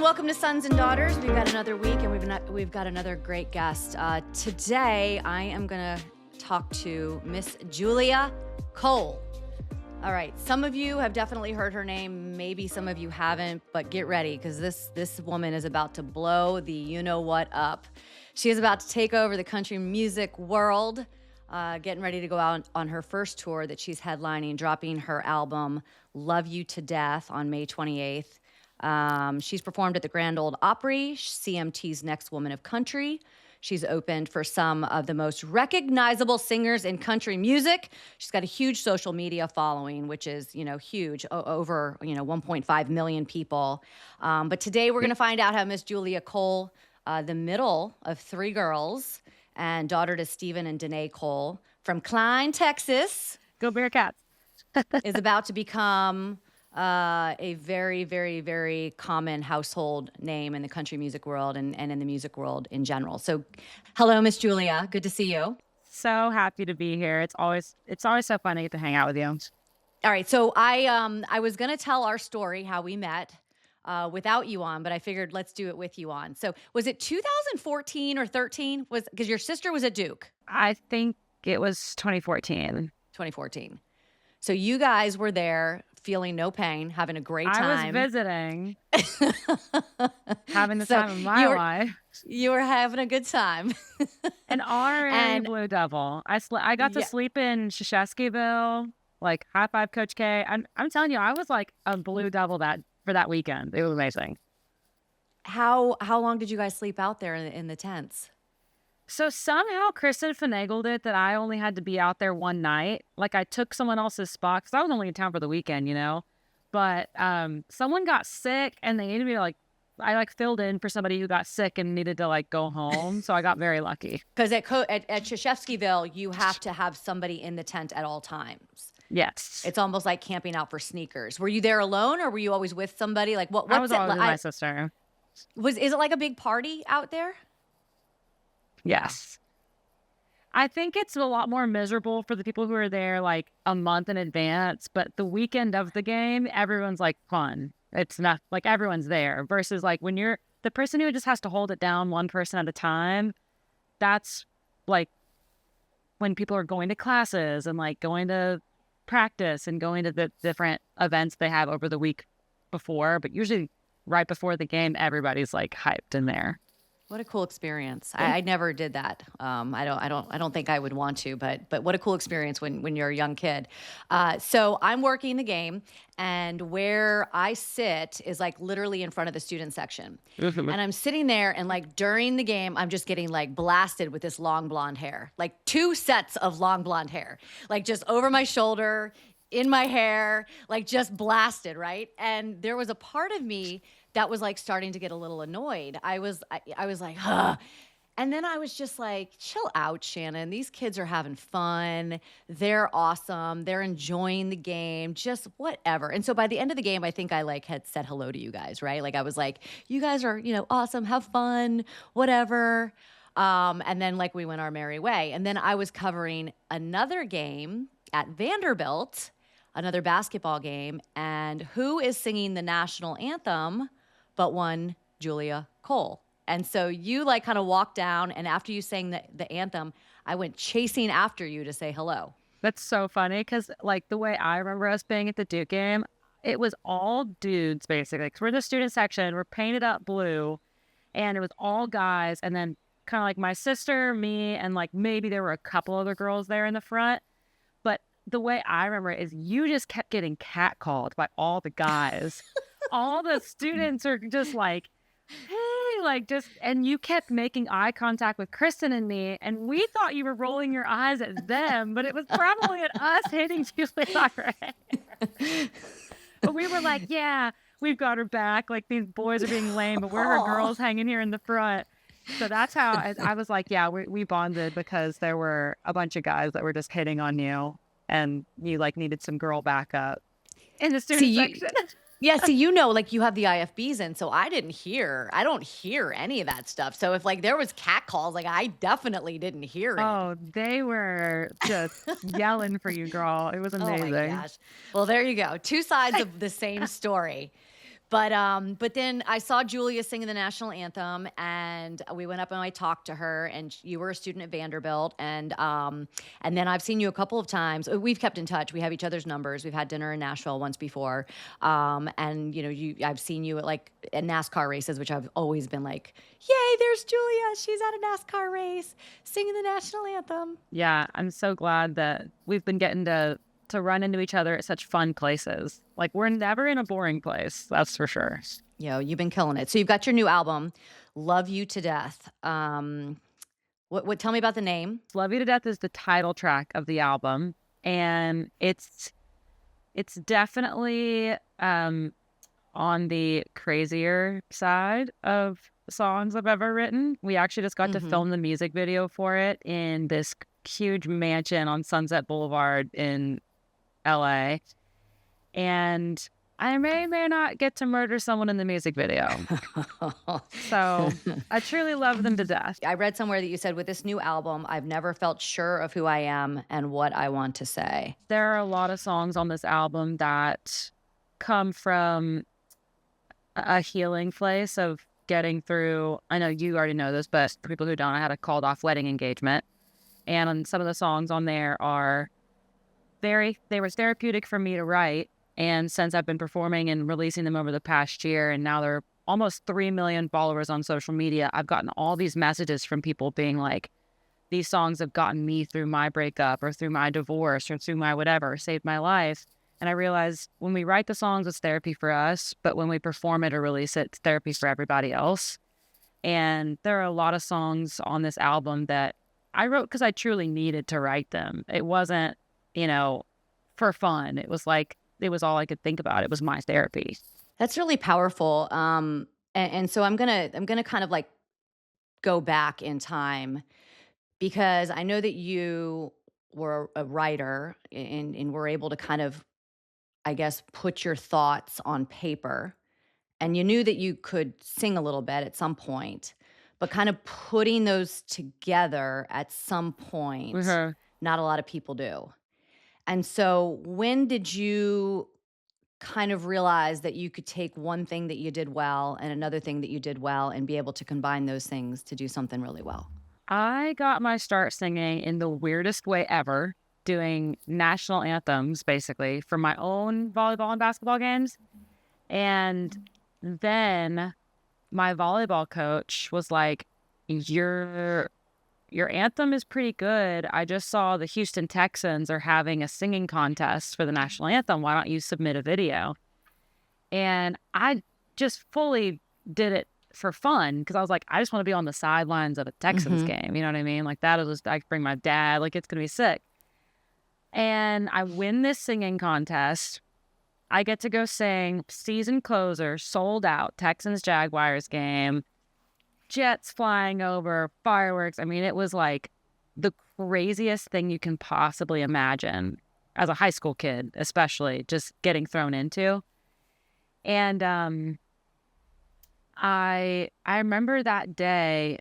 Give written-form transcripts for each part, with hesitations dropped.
welcome to Sons and Daughters. We've got another week, and we've got another great guest. Today, I am going to talk to Miss Julia Cole. All right, some of you have definitely heard her name. Maybe some of you haven't, but get ready because this woman is about to blow the you-know-what up. She is about to take over the country music world, getting ready to go out on her first tour that she's headlining, dropping her album, Love You to Death, on May 28th. She's performed at the Grand Ole Opry, CMT's Next Woman of Country. She's opened for some of the most recognizable singers in country music. She's got a huge social media following, which is, huge, over, 1.5 million people. But today we're going to find out how Miss Julia Cole, the middle of three girls and daughter to Stephen and Danae Cole from Klein, Texas. Go Bearcats. is about to become a very, very, very common household name in the country music world and in the music world in general. So, hello, Miss Julia. Good to see you. So happy to be here. It's always so fun to get to hang out with you. All right. So I was going to tell our story, how we met without you on, but I figured let's do it with you on. So was it 2014 or 13? Because your sister was at Duke. I think it was 2014. 2014. So you guys were there, feeling no pain, having a great time. I was visiting, having the time of my life. You were having a good time. An honorary Blue Devil. I got to sleep in Shasheskyville. Like, high five, Coach K. I'm telling you, I was like a Blue Devil for that weekend. It was amazing. How long did you guys sleep out there in the tents? So somehow Kristen finagled it that I only had to be out there one night. Like, I took someone else's spot because I was only in town for the weekend, But someone got sick and they needed me to I filled in for somebody who got sick and needed to go home. So I got very lucky. Because at Shasheskyville, you have to have somebody in the tent at all times. Yes. It's almost like camping out for sneakers. Were you there alone or were you always with somebody? Like what's I was always with my sister. Is it like a big party out there? Yes. I think it's a lot more miserable for the people who are there a month in advance, but the weekend of the game, everyone's fun. It's not everyone's there versus when you're the person who just has to hold it down one person at a time. That's when people are going to classes and going to practice and going to the different events they have over the week before, but usually right before the game, everybody's hyped in there. What a cool experience! I never did that. I don't think I would want to, but what a cool experience when you're a young kid. So I'm working the game, and where I sit is literally in front of the student section, and I'm sitting there, and during the game, I'm just getting blasted with this long blonde hair, two sets of long blonde hair, just over my shoulder, in my hair, just blasted, right? And there was a part of me that was starting to get a little annoyed. I was like, huh. And then I was just chill out, Shannon. These kids are having fun. They're awesome. They're enjoying the game, just whatever. And so by the end of the game, I think I had said hello to you guys, right? I was like, you guys are, awesome. Have fun, whatever. And then we went our merry way. And then I was covering another game at Vanderbilt, another basketball game. And who is singing the national anthem but one Julia Cole? And so you kind of walked down, and after you sang the anthem, I went chasing after you to say hello. That's so funny because the way I remember us being at the Duke game, it was all dudes basically. Because we're in the student section, we're painted up blue, and it was all guys. And then kind of my sister, me, and maybe there were a couple other girls there in the front. But the way I remember it is you just kept getting catcalled by all the guys. All the students are just hey, and you kept making eye contact with Kristen and me, and we thought you were rolling your eyes at them, but it was probably at us hitting Julia right. But we were yeah, we've got her back. These boys are being lame, but we're her girls hanging here in the front. So that's how I was yeah, we bonded because there were a bunch of guys that were just hitting on you, and you needed some girl backup in the student section. Yeah, see, you have the IFBs in, so I don't hear any of that stuff. So if there was cat calls, I definitely didn't hear it. Oh, they were just yelling for you, girl. It was amazing. Oh my gosh. Well, there you go. Two sides of the same story. But then I saw Julia singing the national anthem, and we went up and I talked to her. And you were a student at Vanderbilt, and then I've seen you a couple of times. We've kept in touch. We have each other's numbers. We've had dinner in Nashville once before, and I've seen you at NASCAR races, which I've always been like, yay, there's Julia. She's at a NASCAR race singing the national anthem. Yeah, I'm so glad that we've been getting to run into each other at such fun places. Like, we're never in a boring place, that's for sure. You've been killing it. So you've got your new album, Love You to Death. What? Tell me about the name. Love You to Death is the title track of the album, and it's definitely on the crazier side of songs I've ever written. We actually just got to film the music video for it in this huge mansion on Sunset Boulevard in LA. And I may or may not get to murder someone in the music video. So I truly love them to death. I read somewhere that you said, with this new album, I've never felt sure of who I am and what I want to say. There are a lot of songs on this album that come from a healing place of getting through. I know you already know this, but for people who don't, I had a called off wedding engagement. And some of the songs on there are they were therapeutic for me to write. And since I've been performing and releasing them over the past year, and now they're almost 3 million followers on social media, I've gotten all these messages from people being like, these songs have gotten me through my breakup or through my divorce or through my whatever, saved my life. And I realized when we write the songs, it's therapy for us, but when we perform it or release it, it's therapy for everybody else. And there are a lot of songs on this album that I wrote because I truly needed to write them. It wasn't, for fun. It was like, it was all I could think about. It was my therapy. That's really powerful. And so I'm gonna kind of like go back in time, because I know that you were a writer and were able to kind of, I guess, put your thoughts on paper, and you knew that you could sing a little bit at some point, but kind of putting those together at some point, not a lot of people do. And so when did you kind of realize that you could take one thing that you did well and another thing that you did well and be able to combine those things to do something really well? I got my start singing in the weirdest way ever, doing national anthems, basically, for my own volleyball and basketball games. And then my volleyball coach was like, your anthem is pretty good. I just saw the Houston Texans are having a singing contest for the national anthem. Why don't you submit a video? And I just fully did it for fun because I was like, I just want to be on the sidelines of a Texans game. You know what I mean? Like, that is, I could bring my dad. Like, it's going to be sick. And I win this singing contest. I get to go sing season closer, sold out Texans Jaguars game. Jets flying over, fireworks. I mean, it was like the craziest thing you can possibly imagine as a high school kid, especially just getting thrown into. And I remember that day,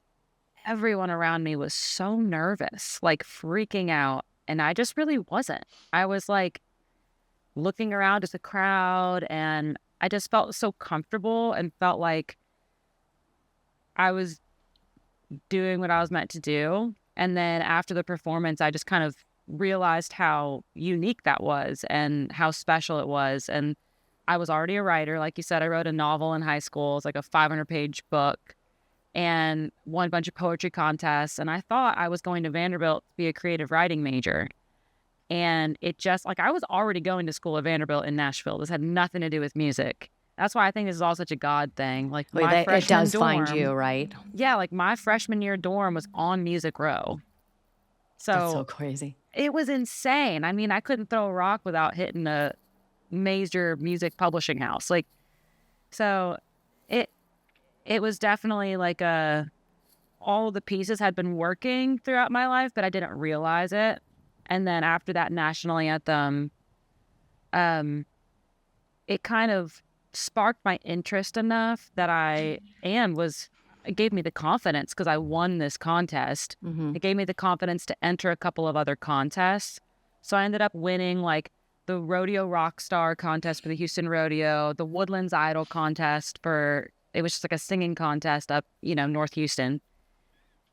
everyone around me was so nervous, like freaking out. And I just really wasn't. I was like looking around at the crowd, and I just felt so comfortable and felt like I was doing what I was meant to do. And then after the performance, I just kind of realized how unique that was and how special it was. And I was already a writer. Like you said, I wrote a novel in high school. It's like a 500-page book, and won a bunch of poetry contests. And I thought I was going to Vanderbilt to be a creative writing major. And it just, like, I was already going to school at Vanderbilt in Nashville. This had nothing to do with music. That's why I think this is all such a God thing. Like, my freshman it does dorm, find you, right? Yeah, like my freshman year dorm was on Music Row. That's so crazy. It was insane. I mean, I couldn't throw a rock without hitting a major music publishing house. Like, so it was definitely like all the pieces had been working throughout my life, but I didn't realize it. And then after that national anthem, it kind of sparked my interest enough that it gave me the confidence, because I won this contest. It gave me the confidence to enter a couple of other contests. So I ended up winning like the Rodeo Rock Star contest for the Houston Rodeo, the Woodlands Idol contest it was just like a singing contest up, North Houston.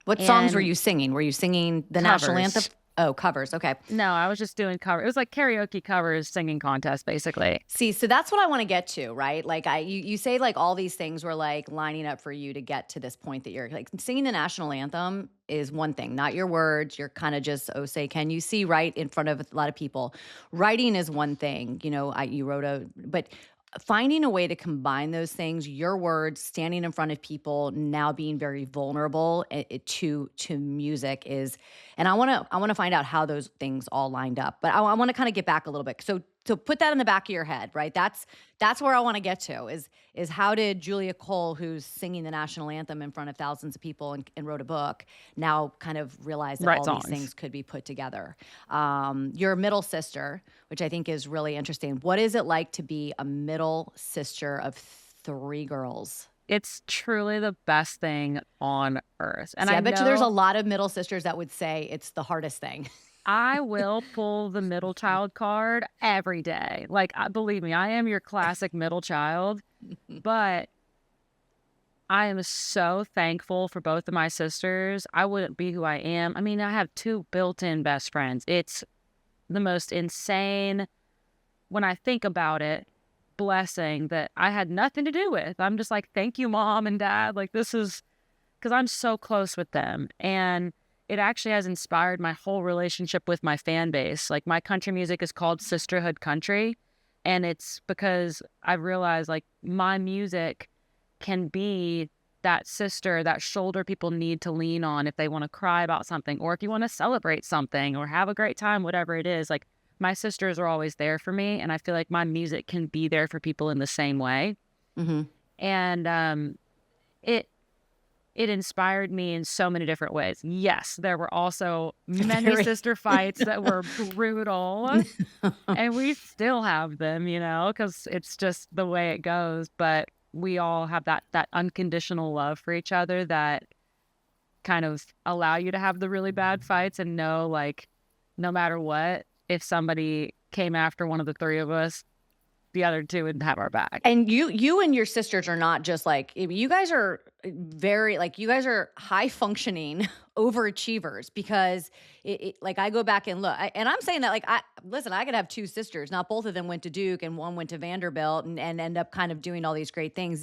What songs were And you singing? Were you singing the national anthem? covers. Oh, covers. Okay. No, I was just doing cover. It was like karaoke covers, singing contest, basically. See, so that's what I want to get to, right? Like you say like all these things were like lining up for you to get to this point that you're like singing the national anthem is one thing, not your words. You're kind of just, oh, say, can you see right in front of a lot of people. Writing is one thing, you wrote but finding a way to combine those things, your words, standing in front of people, now being very vulnerable to music is, and I want to find out how those things all lined up. But I want to kind of get back a little bit. So put that in the back of your head, right? That's where I want to get to is how did Julia Cole, who's singing the national anthem in front of thousands of people and wrote a book, now kind of realize that Write all songs. these things could be put together. Your middle sister, which I think is really interesting. What is it like to be a middle sister of 3 girls? It's truly the best thing on earth. And See, I bet you there's a know lot of middle sisters that would say it's the hardest thing. I will pull the middle child card every day. Like, believe me, I am your classic middle child, but I am so thankful for both of my sisters. I wouldn't be who I am. I mean, I have 2 built-in best friends. It's the most insane, when I think about it, blessing that I had nothing to do with. I'm just like, thank you, Mom and Dad. Like, this is because I'm so close with them. And it actually has inspired my whole relationship with my fan base. Like, my country music is called Sisterhood Country. And it's because I've realized, like, my music can be that sister, that shoulder people need to lean on if they want to cry about something, or if you want to celebrate something or have a great time, whatever it is. Like, my sisters are always there for me. And I feel like my music can be there for people in the same way. Mm-hmm. And it inspired me in so many different ways. Yes, there were also many sister fights that were brutal, and we still have them, because it's just the way it goes. But we all have that unconditional love for each other that kind of allow you to have the really bad fights and know, like, no matter what, if somebody came after one of the 3 of us, the other 2 would have our back. And you and your sisters are not just like, you guys are very, like, you guys are high functioning overachievers, because like, I go back and look, and I'm saying that, like, listen, I could have 2 sisters. Not both of them went to Duke and one went to Vanderbilt and end up kind of doing all these great things.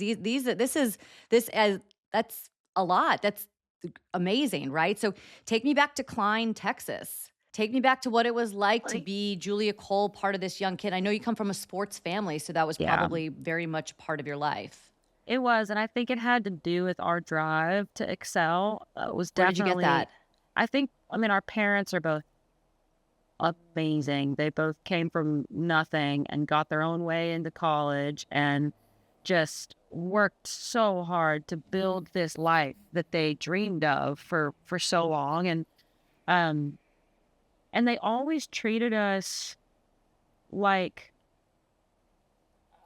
That's a lot. That's amazing, right? So take me back to Klein, Texas. Take me back to what it was like to be Julia Cole, part of this young kid. I know you come from a sports family, so that was probably very much part of your life. It was, and I think it had to do with our drive to excel. It was Where definitely. did you get that? I mean, our parents are both amazing. They both came from nothing and got their own way into college and just worked so hard to build this life that they dreamed of for so long. And they always treated us like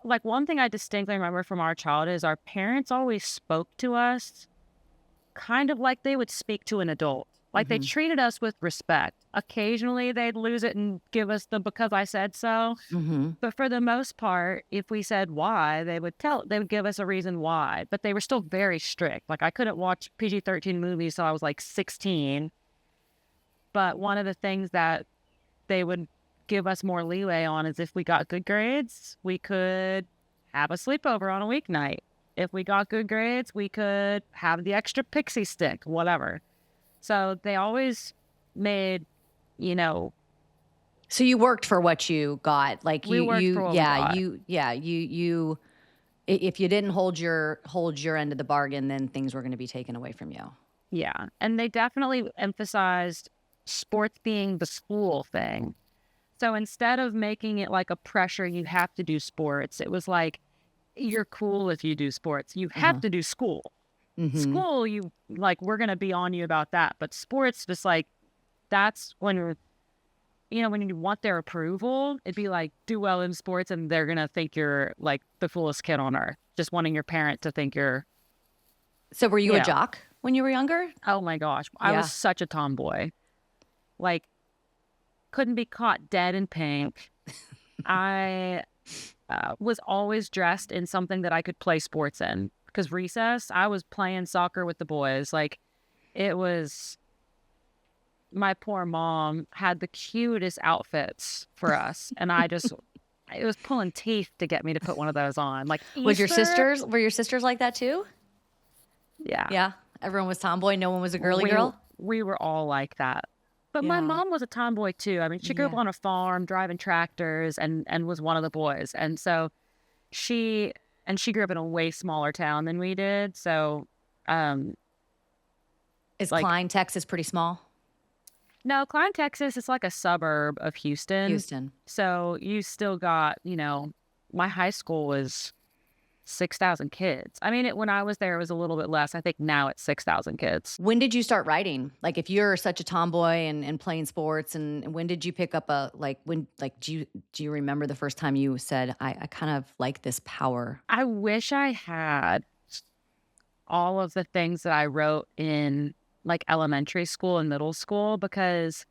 one thing I distinctly remember from our childhood is our parents always spoke to us kind of like they would speak to an adult. Like, they treated us with respect. Occasionally they'd lose it and give us the because I said so. Mm-hmm. But for the most part, if we said why, they would give us a reason why. But they were still very strict. Like, I couldn't watch PG-13 movies till I was like 16. But one of the things that they would give us more leeway on is if we got good grades, we could have a sleepover on a weeknight. If we got good grades, we could have the extra pixie stick, whatever. So they always made, So you worked for what you got. Like, we worked for what we got. you if you didn't hold your end of the bargain, then things were going to be taken away from you. Yeah. And they definitely emphasized sports being the school thing. So instead of making it like a pressure, you have to do sports, it was like, you're cool if you do sports. You have to do school. Mm-hmm. School, we're going to be on you about that. But sports, just like, that's when, when you want their approval, it'd be like, do well in sports, and they're going to think you're like the coolest kid on earth, just wanting your parent to think you're. So were you a jock when you were younger? Oh my gosh. I was such a tomboy. Like, couldn't be caught dead in pink. I was always dressed in something that I could play sports in. Because recess, I was playing soccer with the boys. Like, it was, my poor mom had the cutest outfits for us. And it was pulling teeth to get me to put one of those on. Like Was your Easter, sisters, were your sisters like that too? yeah. Yeah. Everyone was tomboy. No one was a girly We girl. we were all like that. But my Yeah. mom was a tomboy too. I mean, she grew up Yeah. on a farm driving tractors and was one of the boys. And so she she grew up in a way smaller town than we did. So um Is like Klein, Texas pretty small? no, Klein, Texas is like a suburb of Houston. Houston. So you still got, my high school was 6,000 kids. I mean, when I was there, it was a little bit less. I think now it's 6,000 kids. When did you start writing? Like, if you're such a tomboy and playing sports, and when did you pick up do you remember the first time you said, I kind of like this power? I wish I had all of the things that I wrote in like elementary school and middle school, because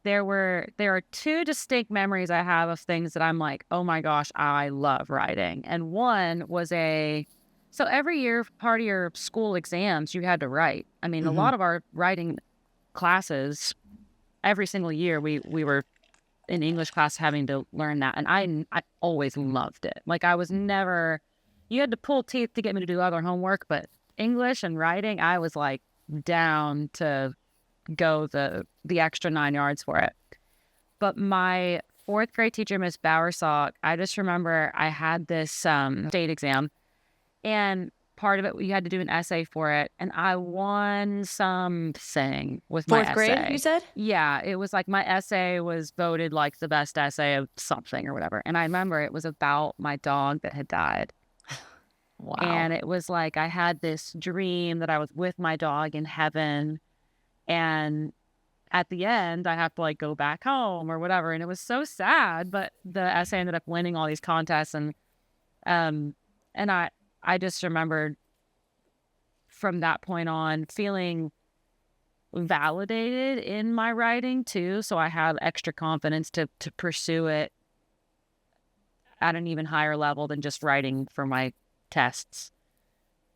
there are two distinct memories I have of things that I'm like, oh my gosh, I love writing. And one was so every year, part of your school exams, you had to write. I mean, a Hmm. lot of our writing classes, every single year, we were in English class having to learn that. And I always loved it. Like, I was never, you had to pull teeth to get me to do other homework, but English and writing, I was like down to go the extra 9 yards for it. But my fourth grade teacher, Miss Bowersock, I just remember I had this state exam, and part of it, you had to do an essay for it, and I won something with my Fourth grade, you essay. said? Yeah, it was like my essay was voted like the best essay of something or whatever. And I remember it was about my dog that had died. Wow. And it was like I had this dream that I was with my dog in heaven, and at the end, I have to like go back home or whatever. And it was so sad, but the essay ended up winning all these contests. Um, and I just remembered from that point on feeling validated in my writing too. So I had extra confidence to pursue it at an even higher level than just writing for my tests.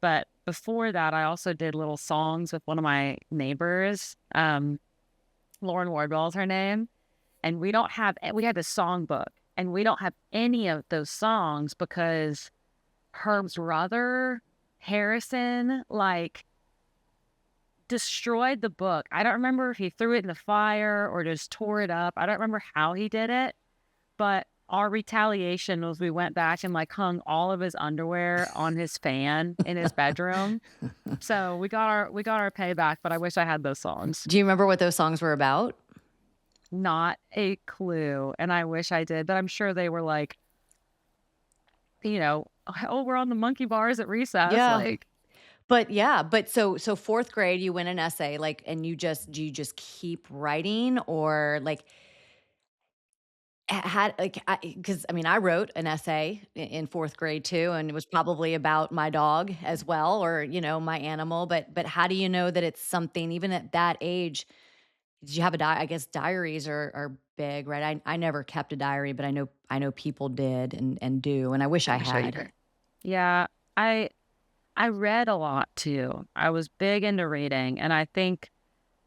But before that, I also did little songs with one of my neighbors. Lauren Wardwell is her name. And we had this songbook, and we don't have any of those songs because her brother, Harrison, like destroyed the book. I don't remember if he threw it in the fire or just tore it up. I don't remember how he did it, but our retaliation was we went back and like hung all of his underwear on his fan in his bedroom. So we got our payback, but I wish I had those songs. Do you remember what those songs were about? Not a clue. And I wish I did, but I'm sure they were like, oh, we're on the monkey bars at recess. Yeah. Like, But so fourth grade, you win an essay, like, and do you just keep writing, or like had like, because I mean, I wrote an essay in fourth grade too, and it was probably about my dog as well, or my animal. But how do you know that it's something even at that age? Did you have I guess diaries are big, right? I never kept a diary, but I know people did and do, and I wish I I wish I had. did. Yeah, I read a lot too. I was big into reading, and I think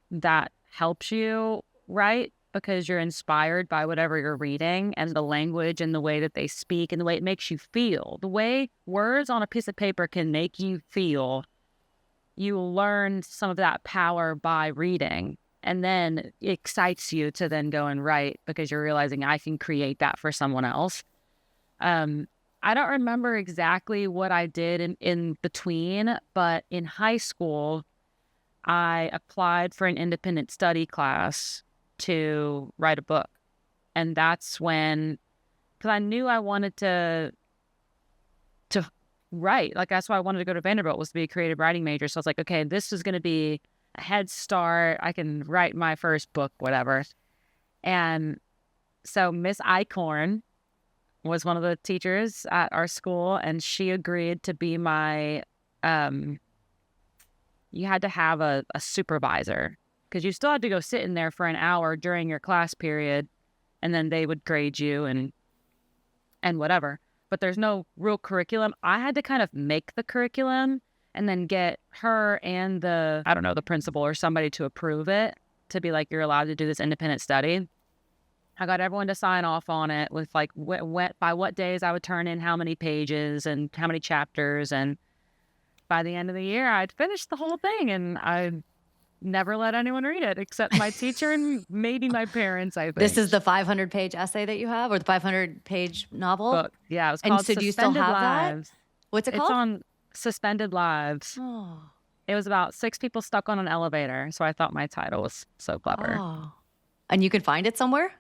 that helps you write because you're inspired by whatever you're reading and the language and the way that they speak and the way it makes you feel. The way words on a piece of paper can make you feel, you learn some of that power by reading. And then it excites you to then go and write because you're realizing I can create that for someone else. I don't remember exactly what I did in between, but in high school, I applied for an independent study class to write a book. And that's when, because I knew I wanted to write. Like, that's why I wanted to go to Vanderbilt, was to be a creative writing major. So I was like, okay, this is going to be a head start. I can write my first book, whatever. And so Miss Icorn was one of the teachers at our school, and she agreed to be my, you had to have a supervisor because you still had to go sit in there for an hour during your class period, and then they would grade you and and whatever. But there's no real curriculum. I had to kind of make the curriculum and then get her and the principal or somebody to approve it, to be like, you're allowed to do this independent study. I got everyone to sign off on it with like by what days I would turn in how many pages and how many chapters. And by the end of the year, I'd finished the whole thing, and I never let anyone read it except my teacher and maybe my parents, I think. This is the 500-page essay that you have, or the 500-page novel? Book. Yeah, it was And called so do you still Suspended have that? Lives. What's it It's called? on Suspended Lives. Oh. It was about 6 people stuck on an elevator, so I thought my title was so clever. Oh. And you can find it somewhere?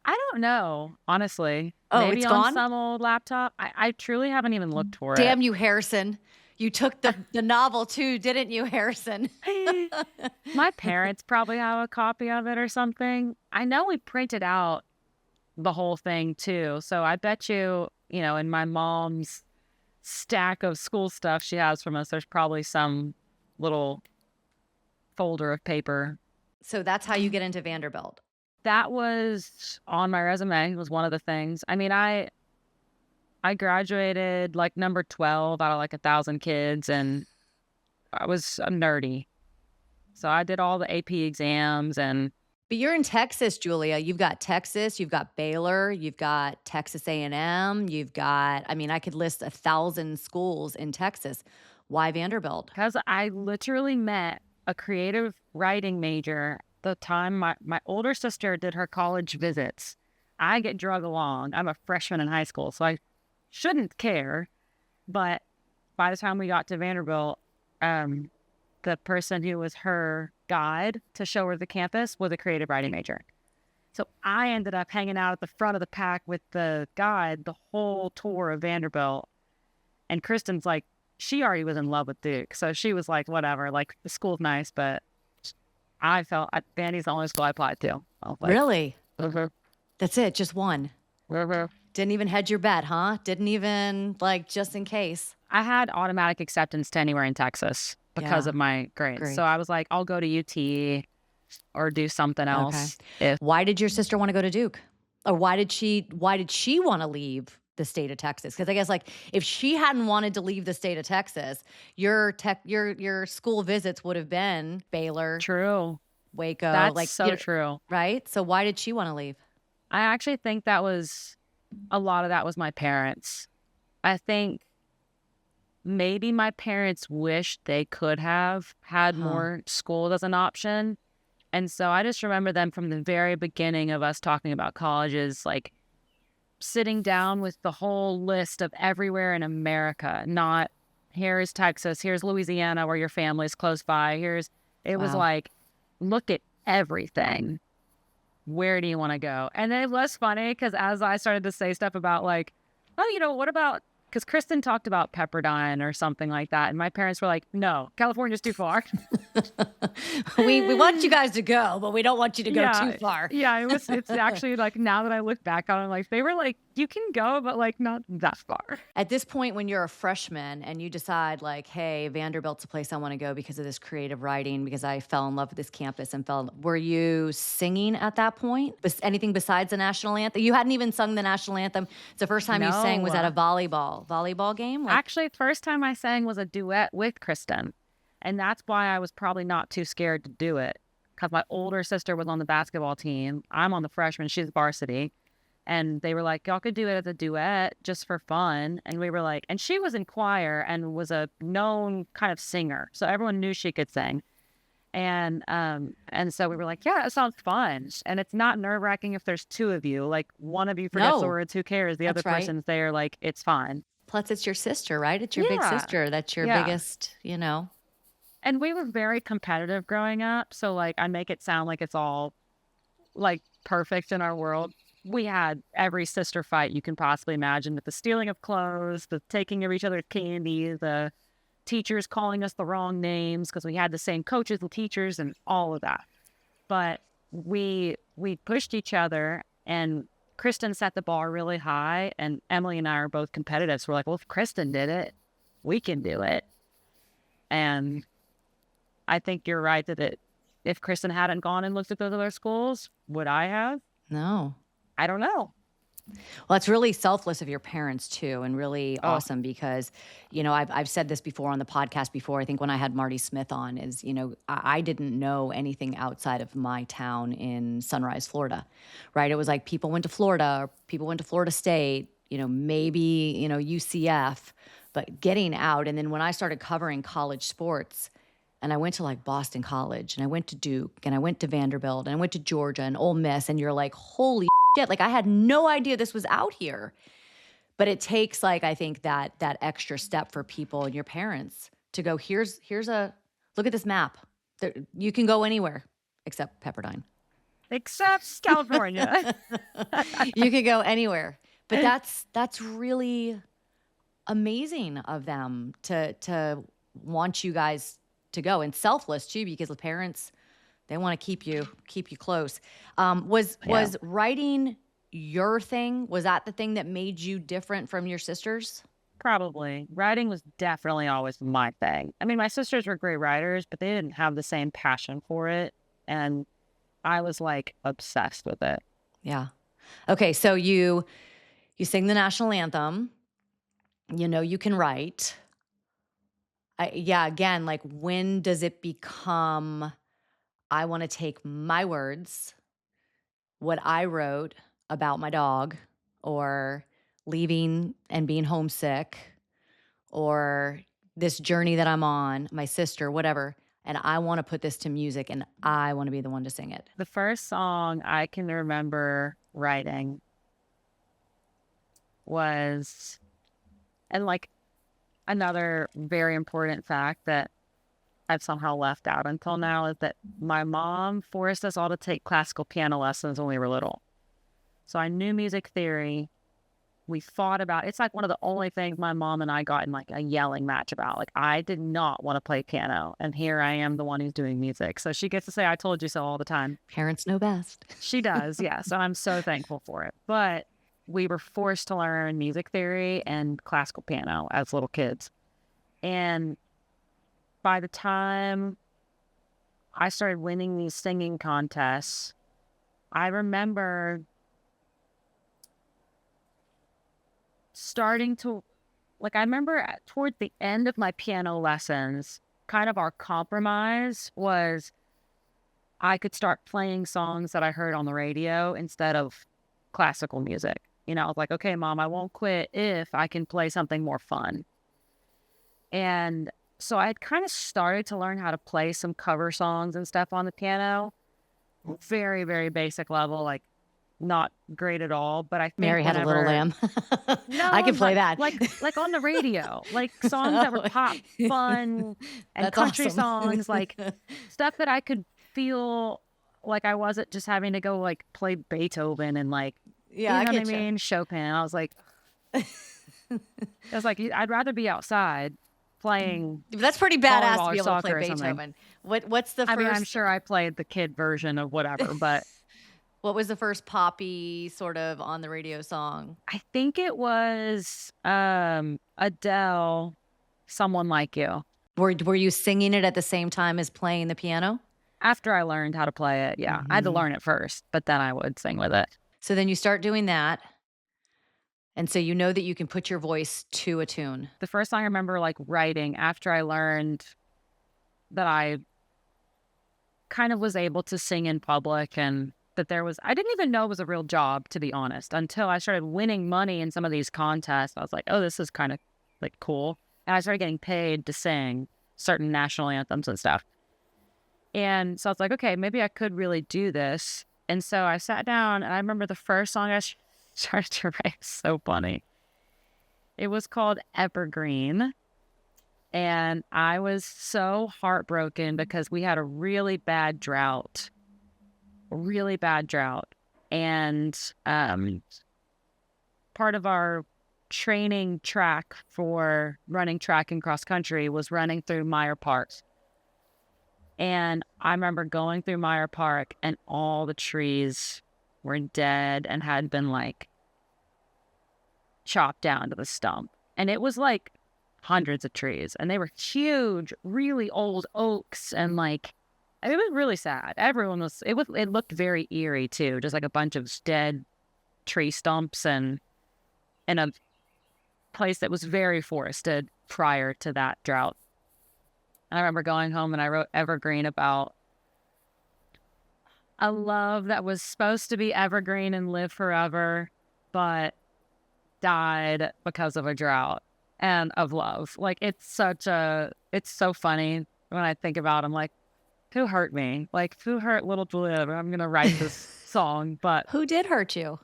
I don't know, honestly. Oh, Maybe it's on gone? some old laptop. I truly haven't even looked for Damn you, Harrison. You took the novel too, didn't you, Harrison? it. My parents probably have a copy of it or something. I know we printed out the whole thing too. So I bet you, in my mom's stack of school stuff she has from us, there's probably some little folder of paper. So that's how you get into Vanderbilt. That was on my resume. It was one of the things. I mean, I graduated like number 12 out of like 1,000 kids, and I was nerdy. So I did all the AP exams. But you're in Texas, Julia. You've got Texas, you've got Baylor, you've got Texas A&M, you've got, I could list 1,000 schools in Texas. Why Vanderbilt? Because I literally met a creative writing major the time my older sister did her college visits. I get drug along. I'm a freshman in high school, so I shouldn't care. But by the time we got to Vanderbilt, the person who was her guide to show her the campus was a creative writing major. So I ended up hanging out at the front of the pack with the guide the whole tour of Vanderbilt. And Kristen's like, she already was in love with Duke. So she was like, whatever, like the school's nice, but I felt Vandy's the only school I applied to. I was like, Really? "Mhm, That's it, just one. mhm." Didn't even hedge your bet, huh? Didn't even, just in case. I had automatic acceptance to anywhere in Texas because Yeah. of my grades. Great. So I was like, I'll go to UT or do something else. Why did your sister want to go to Duke? Or why did she want to leave the state of Texas? Because I guess if she hadn't wanted to leave the state of Texas, your school visits would have been Baylor, True. Waco, That's so true. right? So why did she want to leave? I actually think a lot of that was my parents. I think maybe my parents wished they could have had more schools as an option. And so I just remember them from the very beginning of us talking about colleges, like sitting down with the whole list of everywhere in America, not here's Texas, here's Louisiana where your family's close by. It was Wow. like, look at everything. Where do you want to go? And it was funny because as I started to say stuff about like, oh, what about, because Kristen talked about Pepperdine or something like that. And my parents were like, no, California's too far. we want you guys to go, but we don't want you to go too far. Yeah, it's actually like, now that I look back on it, like they were like, you can go, but like not that far. At this point, when you're a freshman and you decide like, hey, Vanderbilt's a place I want to go because of this creative writing, because I fell in love with this campus were you singing at that point? Anything besides the national anthem? You hadn't even sung the national anthem. It's the first time you sang was at a volleyball game? Actually, the first time I sang was a duet with Kristen. And that's why I was probably not too scared to do it. Because my older sister was on the basketball team. I'm on the freshman. She's varsity. And they were like, y'all could do it as a duet just for fun. And we were like, and she was in choir and was a known kind of singer. So everyone knew she could sing. And so we were like, yeah, that sounds fun. And it's not nerve-wracking if there's two of you. Like one of you forgets the words, who cares? The other person's there, like, it's fine. Plus, it's your sister, right? It's your big sister. That's your biggest, And we were very competitive growing up. So, like, I make it sound like it's all, like, perfect in our world. We had every sister fight you can possibly imagine, with the stealing of clothes, the taking of each other's candy, the teachers calling us the wrong names because we had the same coaches and teachers and all of that. But we pushed each other, and Kristen set the bar really high, and Emily and I are both competitive. So we're like, well, if Kristen did it, we can do it. And I think you're right that if Kristen hadn't gone and looked at those other schools, would I have? No. I don't know. Well, it's really selfless of your parents too, and really Oh, awesome because, I've said this before on the podcast before. I think when I had Marty Smith on, is I didn't know anything outside of my town in Sunrise, Florida, right? It was like people went to Florida, or people went to Florida State, maybe UCF, but getting out. And then when I started covering college sports, and I went to like Boston College, and I went to Duke, and I went to Vanderbilt, and I went to Georgia and Ole Miss, and you're like, holy shit, like I had no idea this was out here. But it takes like I think that extra step for people and your parents to go, here's a look at this map. You can go anywhere except Pepperdine. except California. You can go anywhere. But that's really amazing of them to want you guys to go, and selfless too, because the parents, they want to keep you close. Was Yeah. was writing your thing? Was that the thing that made you different from your sisters? Probably. Writing was definitely always my thing. I mean, my sisters were great writers, but they didn't have the same passion for it. And I was like obsessed with it. Yeah. Okay, so you sing the national anthem. You can write. Yeah, again, like when does it become I want to take my words, what I wrote about my dog, or leaving and being homesick, or this journey that I'm on, my sister, whatever, and I want to put this to music and I want to be the one to sing it. The first song I can remember writing was, and like another very important fact that I've somehow left out until now is that my mom forced us all to take classical piano lessons when we were little. So I knew music theory. We fought about it's like one of the only things my mom and I got in like a yelling match about. Like I did not want to play piano, and here I am, the one who's doing music. So she gets to say "I told you so" all the time. Parents know best. She does, yes, and I'm so thankful for it. But we were forced to learn music theory and classical piano as little kids, and by the time I started winning these singing contests, I remember starting to, like, I remember toward the end of my piano lessons, kind of our compromise was I could start playing songs that I heard on the radio instead of classical music. I was like, okay, mom, I won't quit if I can play something more fun. And so I had kind of started to learn how to play some cover songs and stuff on the piano. Very, very basic level, like not great at all. But I think Mary Had a Little Lamb. No, I can play that. like on the radio, like songs that were pop, fun, and That's country awesome. songs, like stuff that I could feel like I wasn't just having to go like play Beethoven and like, Yeah, I you know get what I you. mean? Chopin. I was like, I'd rather be outside playing That's pretty badass to volleyball or be able to play soccer or something. Beethoven. What's the I mean, I'm first sure I played the kid version of whatever, but what was the first poppy sort of on the radio song? I think it was Adele, "Someone Like You." Were you singing it at the same time as playing the piano? After I learned how to play it, yeah. I had to Mhm. learn it first, but then I would sing with it. So then you start doing that, and so you know that you can put your voice to a tune. The first song I remember like writing after I learned that I kind of was able to sing in public and that I didn't even know it was a real job, to be honest, until I started winning money in some of these contests. I was like, oh, this is kind of like cool. And I started getting paid to sing certain national anthems and stuff. And so I was like, okay, maybe I could really do this. And so I sat down and I remember the first song I started to write. So funny. It was called Evergreen. And I was so heartbroken because we had a really bad drought. And part of our training track for running track and cross country was running through Meyer Park. And I remember going through Meyer Park and all the trees were dead and had been like chopped down to the stump. And it was like hundreds of trees and they were huge, really old oaks. And like, it was really sad. It looked very eerie too. Just like a bunch of dead tree stumps and in a place that was very forested prior to that drought. I remember going home and I wrote evergreen about a love that was supposed to be evergreen and live forever, but died because of a drought and of love. Like, it's so funny when I think about it. I'm like, who hurt me? Like, who hurt little Julia? I'm going to write this song, but Who did hurt you?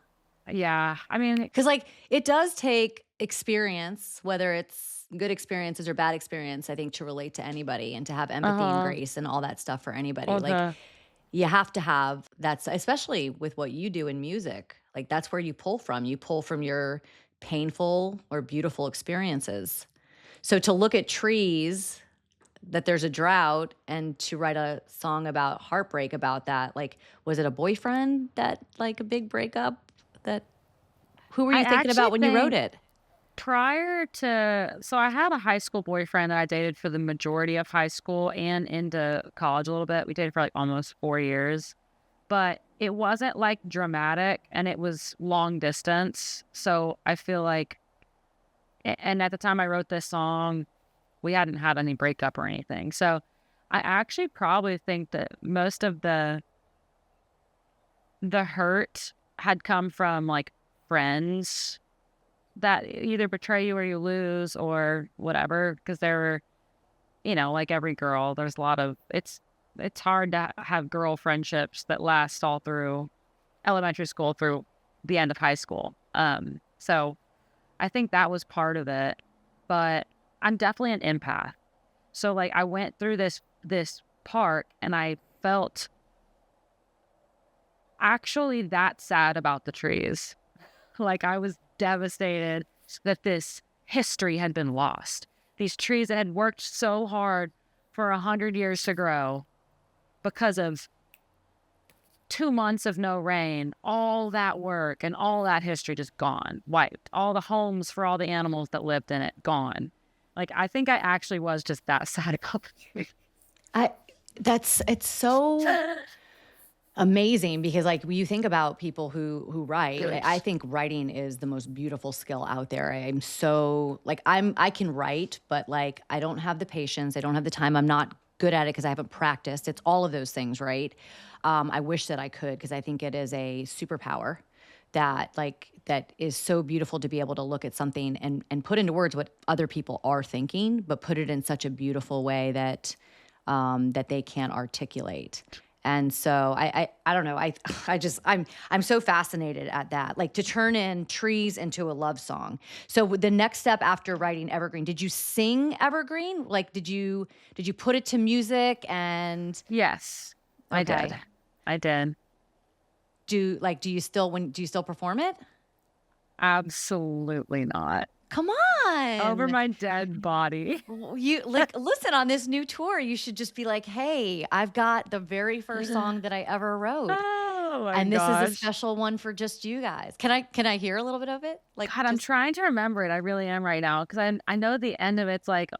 yeah, I mean, Because like it does take experience, whether it's good experiences or bad experience, I think, to relate to anybody and to have empathy and uh-huh, grace and all that stuff for anybody. all Like the, you have to have that's especially with what you do in music. Like that's where you pull from. You pull from your painful or beautiful experiences. So to look at trees that there's a drought and to write a song about heartbreak about that, like was it a boyfriend that like a big breakup that who were I you thinking actually about when you wrote think it? so I had a high school boyfriend that I dated for the majority of high school and into college a little bit. We dated for like almost 4 years, but it wasn't like dramatic and it was long distance. So I feel like, and at the time I wrote this song, we hadn't had any breakup or anything. So I actually probably think that most of the hurt had come from like friends that either betray you or you lose or whatever. Because there were, like every girl, there's a lot of it's hard to have girl friendships that last all through elementary school through the end of high school. So I think that was part of it, but I'm definitely an empath. So like I went through this part and I felt actually that sad about the trees. Like I was devastated that this history had been lost. These trees that had worked so hard for 100 years to grow because of 2 months of no rain, all that work and all that history just gone, wiped. All the homes for all the animals that lived in it gone. Like I think I actually was just that sad about the trees. I it's so amazing because like when you think about people who write, I think writing is the most beautiful skill out there. I'm so like I can write, but like I don't have the patience, I don't have the time, I'm not good at it because I haven't practiced. It's all of those things, right? I wish that I could because I think it is a superpower that is so beautiful to be able to look at something and put into words what other people are thinking, but put it in such a beautiful way that they can't articulate. And so I don't know. I'm so fascinated at that. Like to turn in trees into a love song. So the next step after writing Evergreen, did you sing Evergreen? Like did you put it to music and Yes, I okay. did. I did. Do you still perform it? Absolutely not. Come Over on. my dead body. You like listen on this new tour, you should just be like, "Hey, I've got the very first song that I ever wrote, Oh my and this is a gosh. special one for just you guys." Can I hear a little bit of it? Like God, I'm just trying to remember it. I really am right now because I know the end of it's like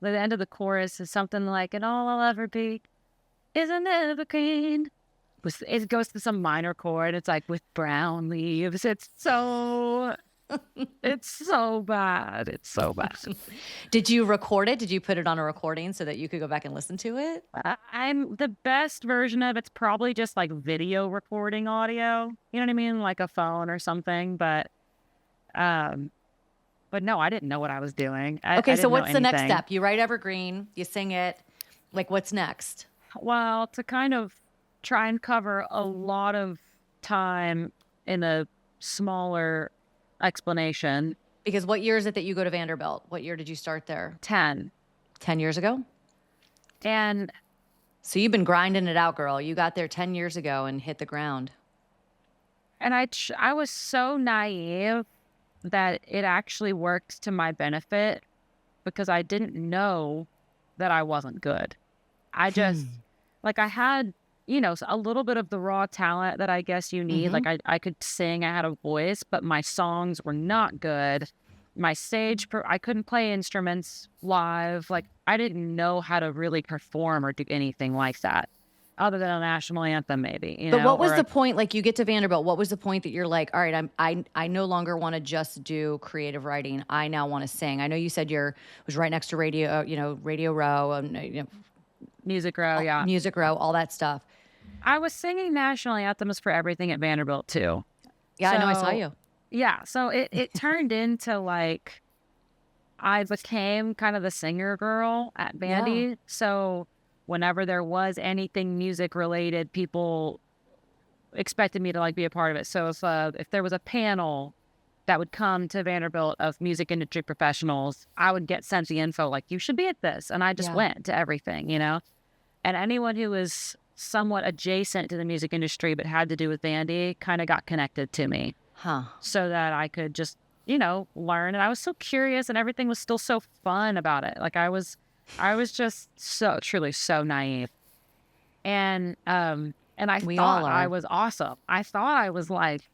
the end of the chorus is something like, "And all I'll ever be is an evergreen." It goes to some minor chord. It's like with brown leaves. It's so bad. It's so bad. did you record it? Did you put it on a recording so that you could go back and listen to it? I'm the best version of it's probably just like video recording audio. You know what I mean? Like a phone or something. Um, but no, I didn't know what I was doing. I Okay, so didn't know what's the next anything. step? You write Evergreen, you sing it. Like what's next? Well, to kind of try and cover a lot of time in a smaller explanation, Because what year is it that you go to Vanderbilt? What year did you start there? 10. 10 years ago? And So you've been grinding it out, girl. You got there 10 years ago and hit the ground. I was so naive that it actually worked to my benefit because I didn't know that I wasn't good. I just like I had, a little bit of the raw talent that I guess you need. Mhm. Like I could sing, I had a voice, but my songs were not good. I couldn't play instruments live. Like I didn't know how to really perform or do anything like that. other than a national anthem, maybe, But what was or the a point? Like, you get to Vanderbilt, what was the point that you're like, all right, I no longer want to just do creative writing. I now want to sing. I know you said you're was right next to Radio Row, music row. Yeah. Music Row, all that stuff. I was singing national anthems for everything at Vanderbilt too. Yeah, I know. I saw So, you. yeah, so it turned into like I became kind of the singer girl at Yeah. Vandy. So whenever there was anything music related, people expected me to like be a part of it. So if there was a panel that would come to Vanderbilt of music industry professionals, I would get sent the info like you should be at this, and I just Yeah. went to everything, And anyone who was somewhat adjacent to the music industry but had to do with Vandy kind of got connected to me Huh. so that I could just, learn. And I was so curious and everything was still so fun about it. Like I was just so truly so naive. And I We all thought I are. was awesome. I thought I was like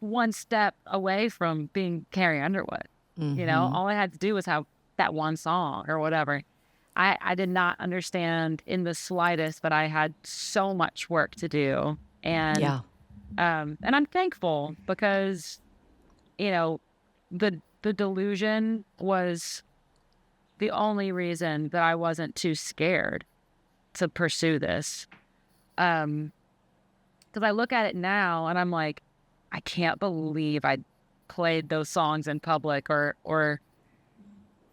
one step away from being Carrie Underwood. Mhm. All I had to do was have that one song or whatever. I did not understand in the slightest, but I had so much work to do. Yeah. And I'm thankful because, you know, the delusion was the only reason that I wasn't too scared to pursue this. Because I look at it now and I'm like, I can't believe I played those songs in public or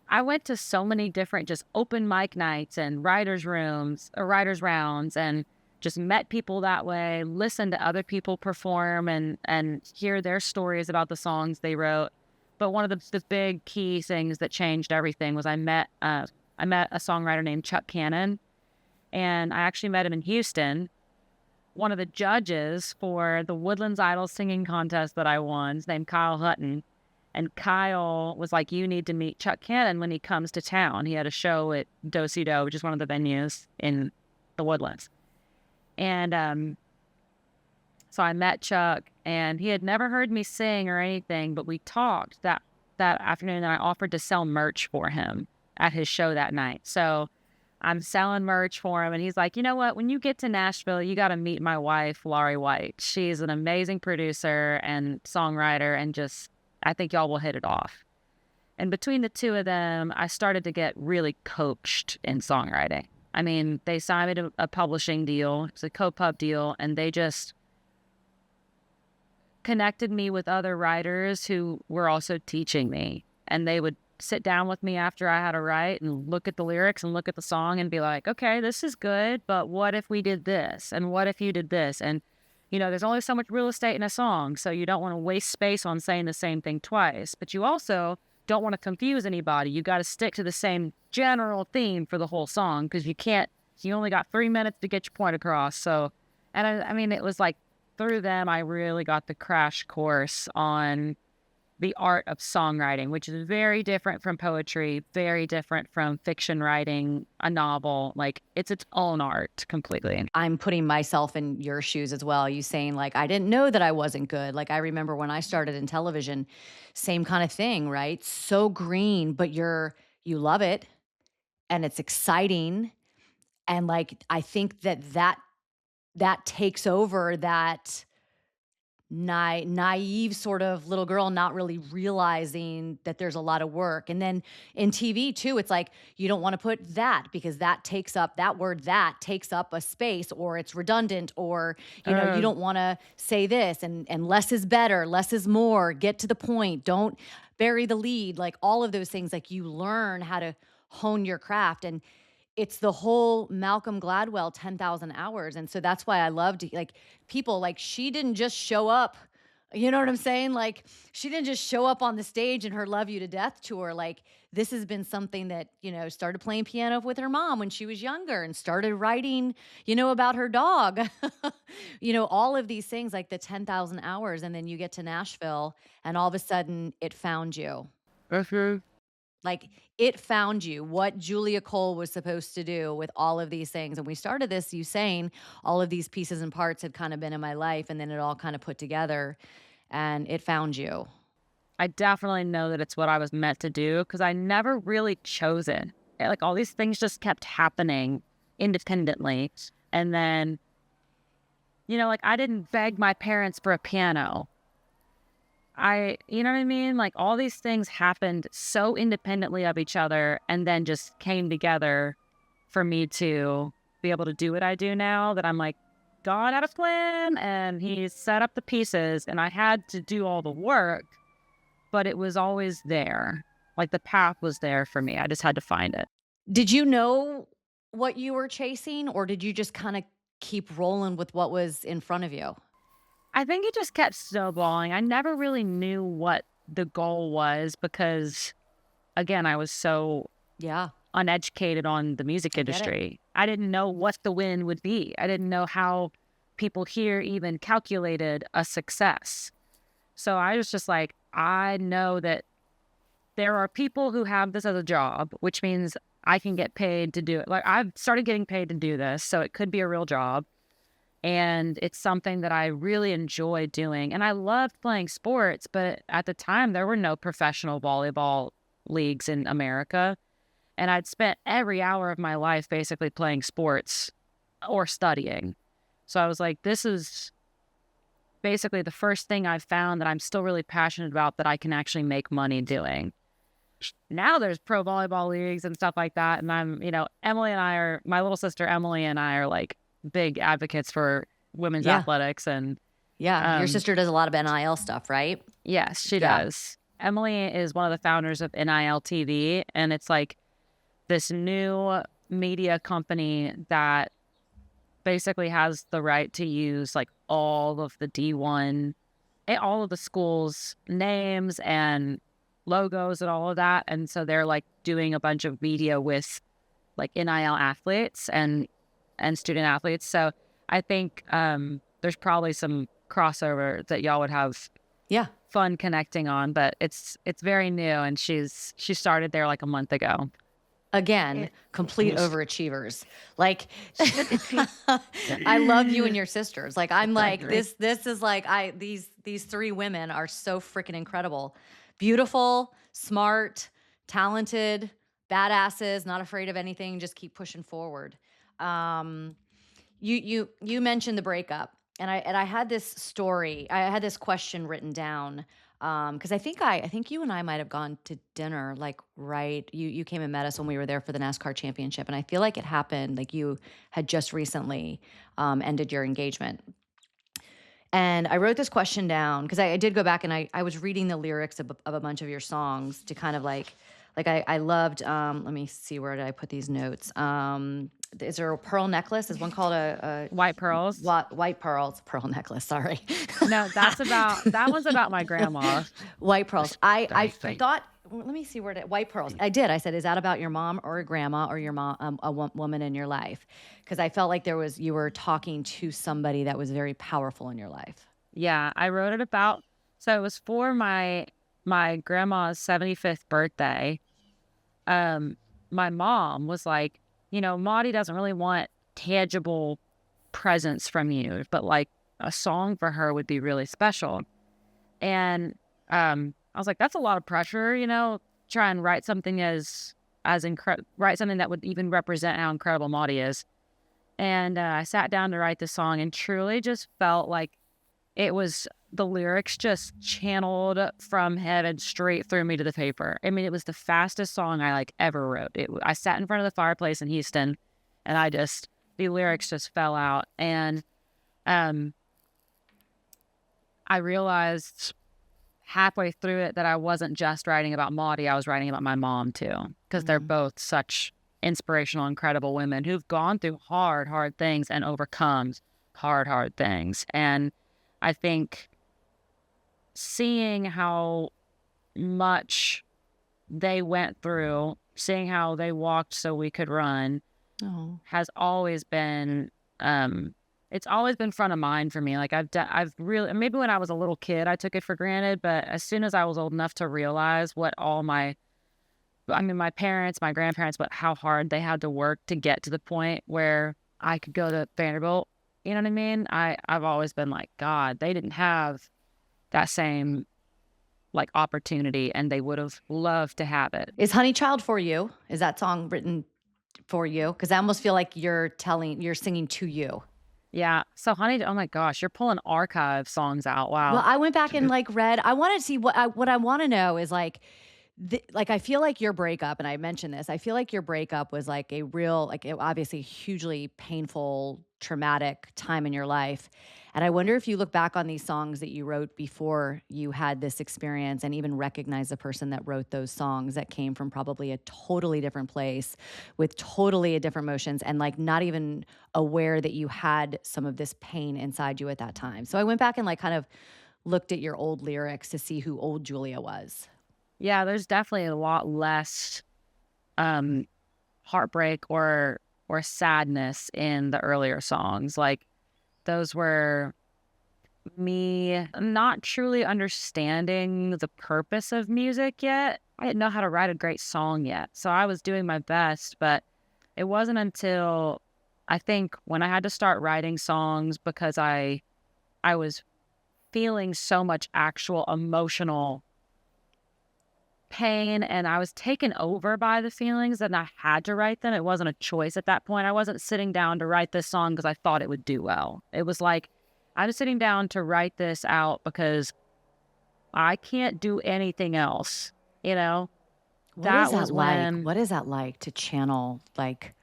I went to so many different just open mic nights and writers' rooms or writers' rounds and just met people that way, listened to other people perform and hear their stories about the songs they wrote. But one of the big key things that changed everything was I met a songwriter named Chuck Cannon, and I actually met him in Houston. One of the judges for the Woodlands Idol singing contest that I won is named Kyle Hutton. And Kyle was like, you need to meet Chuck Cannon when he comes to town. He had a show at Do-Si-Do, which is one of the venues in the Woodlands. And so I met Chuck, and he had never heard me sing or anything, but we talked that afternoon, and I offered to sell merch for him at his show that night. So I'm selling merch for him, and he's like, you know what? When you get to Nashville, you got to meet my wife, Laurie White. She's an amazing producer and songwriter, and just, I think y'all will hit it off. And between the two of them, I started to get really coached in songwriting. I mean, they signed me to a publishing deal. It was a co-pub deal, and they just connected me with other writers who were also teaching me. And they would sit down with me after I had a write and look at the lyrics and look at the song and be like, okay, this is good, but what if we did this? And what if you did this? And, there's only so much real estate in a song, so you don't want to waste space on saying the same thing twice. But you also don't want to confuse anybody. You got to stick to the same general theme for the whole song because you only got 3 minutes to get your point across. So, and I mean, it was like through them, I really got the crash course on the art of songwriting, which is very different from poetry, very different from fiction writing, a novel. Like, it's its own art completely. I'm putting myself in your shoes as well. You saying like, I didn't know that I wasn't good. Like, I remember when I started in television, same kind of thing, right? So green, but you love it and it's exciting. And like, I think that takes over that naive sort of little girl not really realizing that there's a lot of work. And then in TV too, it's like you don't want to put that because that word that takes up a space or it's redundant or you Uh, don't want to say this and less is better, less is more, get to the point, don't bury the lead, like all of those things, like you learn how to hone your craft. And it's the whole Malcolm Gladwell 10,000 hours, and so that's why I loved, like, people like, she didn't just show up, you know what I'm saying? Like, she didn't just show up on the stage in her Love You to Death tour, like, this has been something that, started playing piano with her mom when she was younger and started writing, about her dog. All of these things, like the 10,000 hours, and then you get to Nashville, and all of a sudden, it found you. mhm. Like, it found you, what Julia Cole was supposed to do with all of these things. And we started this, you saying all of these pieces and parts had kind of been in my life, and then it all kind of put together and it found you. I definitely know that it's what I was meant to do because I never really chose it. Like all these things just kept happening independently. And then, like I didn't beg my parents for a piano. You know what I mean? Like all these things happened so independently of each other and then just came together for me to be able to do what I do now, that I'm like, God had a plan and he set up the pieces and I had to do all the work, but it was always there. Like the path was there for me. I just had to find it. Did you know what you were chasing, or did you just kinda keep rolling with what was in front of you? I think it just kept snowballing. I never really knew what the goal was because, again, I was so Yeah, uneducated on the music I get it. industry. I didn't know what the win would be. I didn't know how people here even calculated a success. So I was just like, I know that there are people who have this as a job, which means I can get paid to do it. Like I've started getting paid to do this, so it could be a real job. And it's something that I really enjoy doing. And I loved playing sports, but at the time there were no professional volleyball leagues in America. And I'd spent every hour of my life basically playing sports or studying. So I was like, this is basically the first thing I've found that I'm still really passionate about that I can actually make money doing. Now there's pro volleyball leagues and stuff like that. And my little sister Emily and I are like big advocates for women's Yeah, athletics. And yeah. Your um, sister does a lot of NIL stuff, right? yes, she Yeah. does. Emily is one of the founders of NIL TV. And it's like this new media company that basically has the right to use like all of the D1, all of the schools' names and logos and all of that. And so they're like doing a bunch of media with like NIL athletes and student athletes. So I think there's probably some crossover that y'all would have Yeah. fun connecting on, but it's very new and she started there like a month ago. Again, complete overachievers. Like, I love you and your sisters. Like, I'm like, this is like, these 3 women are so freaking incredible. Beautiful, smart, talented, badasses, not afraid of anything, just keep pushing forward. Um, you mentioned the breakup, and I had this story. I had this question written down, because I think you and I might have gone to dinner, like, right, you came and met us when we were there for the NASCAR championship, and I feel like it happened, like, you had just recently, ended your engagement. And I wrote this question down because I did go back and I was reading the lyrics of a bunch of your songs to kind of like I loved, let me see, where did I put these notes? Is there a pearl necklace? Is one called a White pearls. white pearls, pearl necklace, sorry. No, that one's about my grandma. White pearls. I thought, well, let me see, where did white pearls. I did. I said, is that about your mom or a grandma or your mom, woman in your life? Because I felt like you were talking to somebody that was very powerful in your life. Yeah, I wrote it about, so it was for my grandma's 75th birthday. My mom was like, Maudie doesn't really want tangible presents from you, but like a song for her would be really special. And I was like, that's a lot of pressure, try and write something write something that would even represent how incredible Maudie is. And I sat down to write the song and truly just felt like it was the lyrics just channeled from heaven straight through me to the paper. I mean, it was the fastest song I like ever wrote. I sat in front of the fireplace in Houston and the lyrics just fell out. And I realized halfway through it that I wasn't just writing about Maudie, I was writing about my mom too, because they're both such inspirational, incredible women who've gone through hard, hard things and overcome hard, hard things. And I think seeing how much they went through, seeing how they walked so we could run, has always been, it's always been front of mind for me. Like I've really, maybe when I was a little kid, I took it for granted, but as soon as I was old enough to realize my parents, my grandparents, but how hard they had to work to get to the point where I could go to Vanderbilt. You know what I mean? I've always been like, God, they didn't have that same like opportunity and they would have loved to have it. Is Honey Child for you? Is that song written for you? Because I almost feel like you're singing to you. Yeah. So Honey, oh my gosh, you're pulling archive songs out. Well, Wow. I went back and like read. I want to see what I want to know is like like I feel like your breakup, and I mentioned this. I feel like your breakup was like a real, like obviously hugely painful, traumatic time in your life. And I wonder if you look back on these songs that you wrote before you had this experience, and even recognize the person that wrote those songs that came from probably a totally different place with totally a different emotions, and like not even aware that you had some of this pain inside you at that time. So I went back and like kind of looked at your old lyrics to see who old Julia was. Yeah, there's definitely a lot less um heartbreak or sadness in the earlier songs. Like those were me not truly understanding the purpose of music yet. I didn't know how to write a great song yet. So I was doing my best, but it wasn't until I think when I had to start writing songs because I was feeling so much actual emotional pain and I was taken over by the feelings and I had to write them. It wasn't a choice at that point. I wasn't sitting down to write this song because I thought it would do well. It was like, I'm sitting down to write this out because I can't do anything else. You know, What is that that was like? when, What is that like to channel like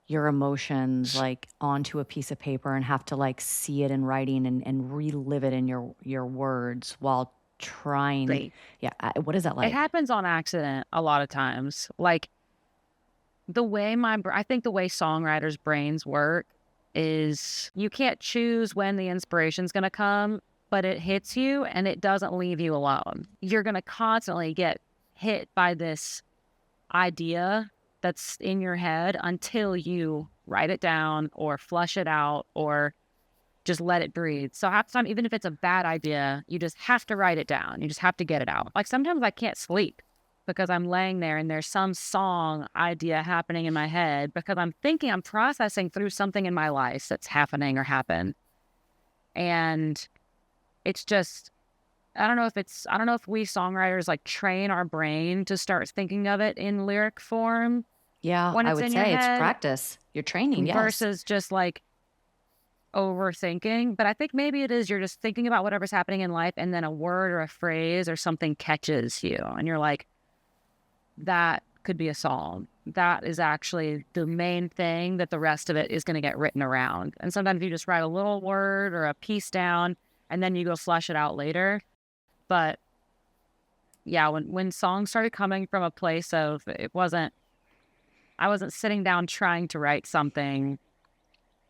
your emotions like onto a piece of paper and have to like see it in writing and relive it in your words while trying? like, Yeah, what is that it like? happens on accident a lot of times. Like the way I think the way songwriters' brains work is you can't choose when the inspiration's going to come, but it hits you and it doesn't leave you alone. You're going to constantly get hit by this idea that's in your head until you write it down or flush it out or just let it breathe. So half the time, even if it's a bad idea, you just have to write it down. You just have to get it out. Like sometimes I can't sleep because I'm laying there and there's some song idea happening in my head because I'm processing through something in my life that's happening or happened. And it's just, I don't know if we songwriters like train our brain to start thinking of it in lyric form Yeah, when I it's would in your say it's head practice. You're training, yes. versus just like overthinking. But I think maybe it is you're just thinking about whatever's happening in life and then a word or a phrase or something catches you and you're like, that could be a song. That is actually the main thing that the rest of it is going to get written around. And sometimes you just write a little word or a piece down and then you go flush it out later. But yeah, when songs started coming from a place of I wasn't sitting down trying to write something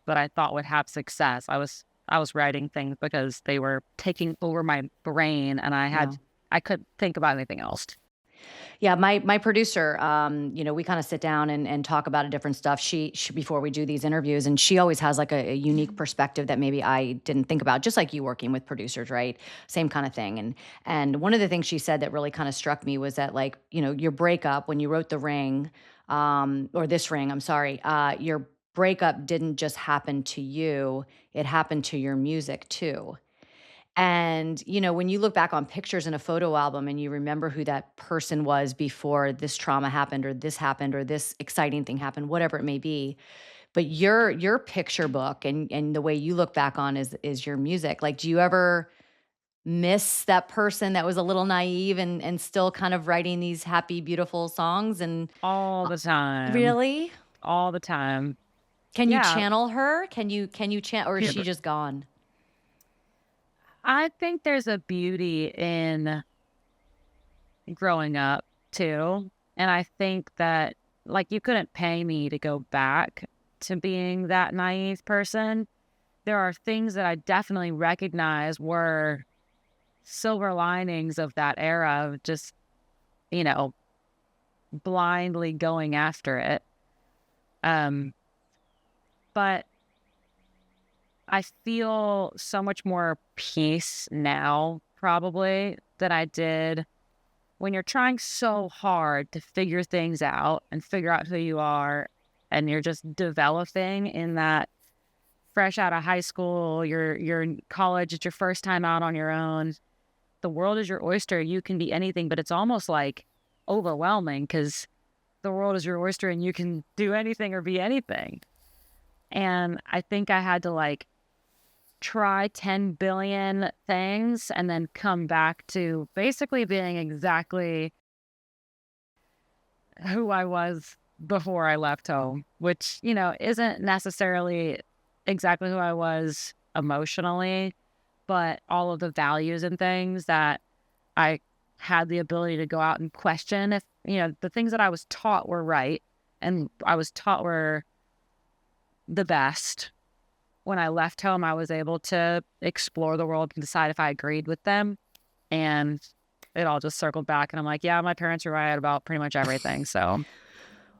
that I thought would have success. I was writing things because they were taking over my brain and Yeah. I couldn't think about anything else. Yeah, my producer, we kind of sit down and talk about different stuff. She before we do these interviews, and she always has like a unique perspective that maybe I didn't think about. Just like you working with producers, right? Same kind of thing. And one of the things she said that really kind of struck me was that like your breakup when you wrote the Ring, or this Ring, I'm sorry, your breakup didn't just happen to you; it happened to your music too. And, when you look back on pictures in a photo album and you remember who that person was before this trauma happened or this exciting thing happened, whatever it may be, but your picture book and the way you look back on is your music. Like, do you ever miss that person that was a little naive and still kind of writing these happy, beautiful songs? And All the time. really, All the time. can you Yeah. channel her? Can you chant, or is Yeah, she but just gone? I think there's a beauty in growing up too. And I think that like you couldn't pay me to go back to being that naive person. There are things that I definitely recognize were silver linings of that era of just, you know, blindly going after it. Um, but I feel so much more peace now, probably, than I did when you're trying so hard to figure things out and figure out who you are, and you're just developing in that fresh out of high school, you're in college, it's your first time out on your own. The world is your oyster. You can be anything, but it's almost like overwhelming because the world is your oyster and you can do anything or be anything. And I think I had to like try 10 billion things and then come back to basically being exactly who I was before I left home, which, isn't necessarily exactly who I was emotionally, but all of the values and things that I had the ability to go out and question if, the things that I was taught were right and I was taught were the best. When I left home, I was able to explore the world and decide if I agreed with them. And it all just circled back. And I'm like, yeah, my parents were right about pretty much everything. So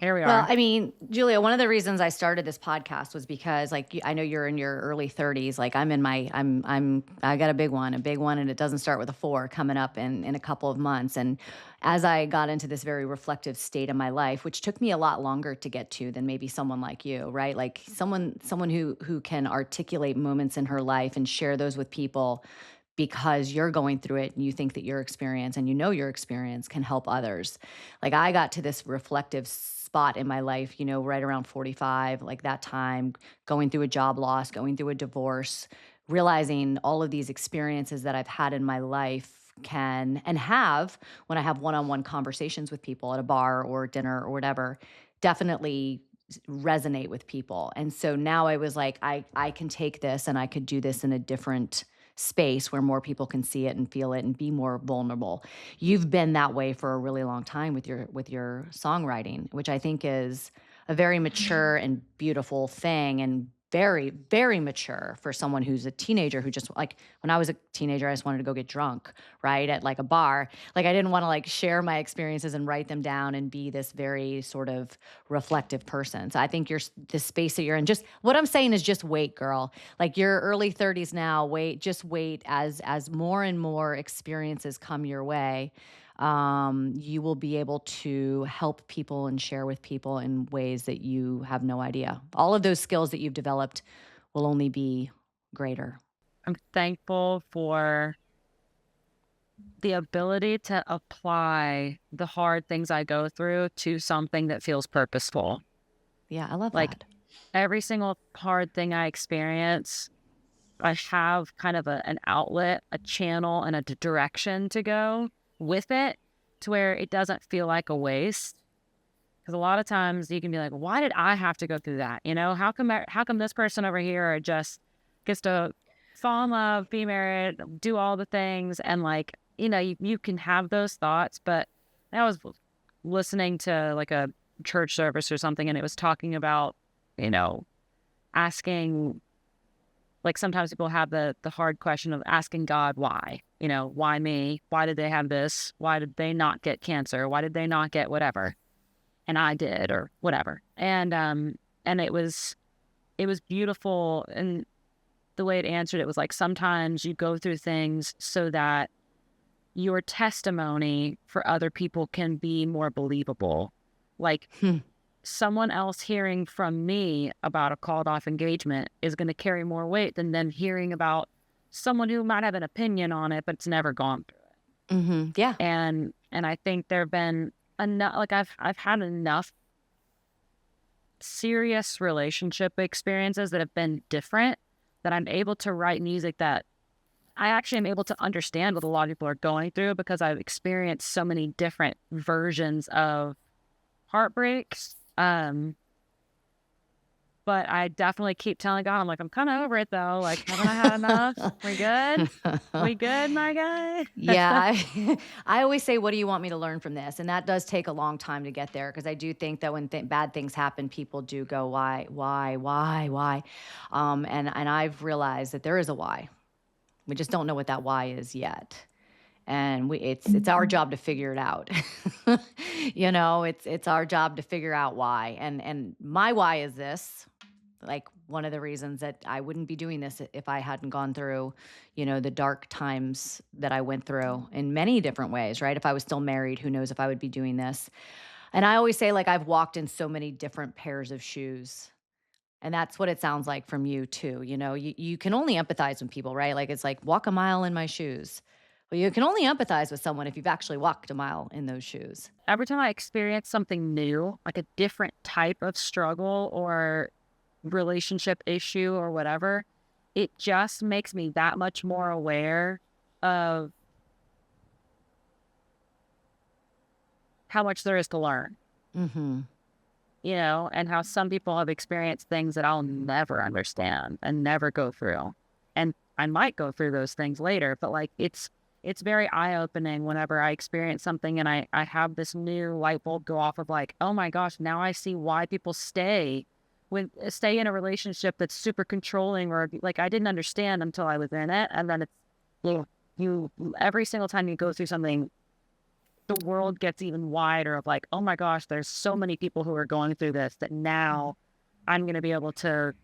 here we Well, are. I mean, Julia, one of the reasons I started this podcast was because, like, I know you're in your early 30s. Like, I got a big one, and it doesn't start with a four coming up in a couple of months. And as I got into this very reflective state of my life, which took me a lot longer to get to than maybe someone like you, right? Like someone who can articulate moments in her life and share those with people because you're going through it and you think that your experience and your experience can help others. Like I got to this reflective spot in my life, right around 45, like that time, going through a job loss, going through a divorce, realizing all of these experiences that I've had in my life can and have when I have one-on-one conversations with people at a bar or dinner or whatever, definitely resonate with people. And so now I was like, I can take this and I could do this in a different space where more people can see it and feel it and be more vulnerable. You've been that way for a really long time with your songwriting, which I think is a very mature and beautiful thing and very, very mature for someone who's a teenager who just like when I was a teenager, I just wanted to go get drunk, right? At like a bar. Like I didn't want to like share my experiences and write them down and be this very sort of reflective person. So I think the space that you're in, just what I'm saying is just wait, girl. Like your early 30s now, just wait as more and more experiences come your way. You will be able to help people and share with people in ways that you have no idea. All of those skills that you've developed will only be greater. I'm thankful for the ability to apply the hard things I go through to something that feels purposeful. Yeah, I love Like that. every single hard thing I experience, I have kind of an outlet, a channel, and a direction to go with it to where it doesn't feel like a waste. Because a lot of times you can be like, why did I have to go through that? How come this person over here just gets to fall in love, be married, do all the things, and like, you can have those thoughts. But I was listening to like a church service or something, and it was talking about, you know, asking like sometimes people have the hard question of asking God why. Why me? Why did they have this? Why did they not get cancer? Why did they not get whatever? And I did or whatever. And it was beautiful, and the way it answered it was like sometimes you go through things so that your testimony for other people can be more believable. Like Hmm. someone else hearing from me about a called off engagement is going to carry more weight than them hearing about someone who might have an opinion on it, but it's never gone through it. Yeah. And I think there have been enough, like I've had enough serious relationship experiences that have been different that I'm able to write music that I actually am able to understand what a lot of people are going through because I've experienced so many different versions of heartbreaks. But I definitely keep telling God, I'm like, I'm kind of over it though. Like, haven't I had enough? We good? We good, my guy? Yeah, I always say, "What do you want me to learn from this?" And that does take a long time to get there because I do think that when bad things happen, people do go, why?" And I've realized that there is a why. We just don't know what that why is yet, and it's our job to figure it out. It's our job to figure out why. And my why is this. Like one of the reasons that I wouldn't be doing this if I hadn't gone through, the dark times that I went through in many different ways, right? If I was still married, who knows if I would be doing this. And I always say, like, I've walked in so many different pairs of shoes. And that's what it sounds like from you too. You can only empathize with people, right? Like it's like walk a mile in my shoes. Well, you can only empathize with someone if you've actually walked a mile in those shoes. Every time I experience something new, like a different type of struggle or relationship issue or whatever, it just makes me that much more aware of how much there is to learn, Mhm. and how some people have experienced things that I'll never understand and never go through. And I might go through those things later, but like it's very eye-opening whenever I experience something and I have this new light bulb go off of like, oh my gosh, now I see why people stay in a relationship that's super controlling, or like I didn't understand until I was in it. And then it's you every single time you go through something, the world gets even wider of like, oh my gosh, there's so many people who are going through this that now I'm going to be able to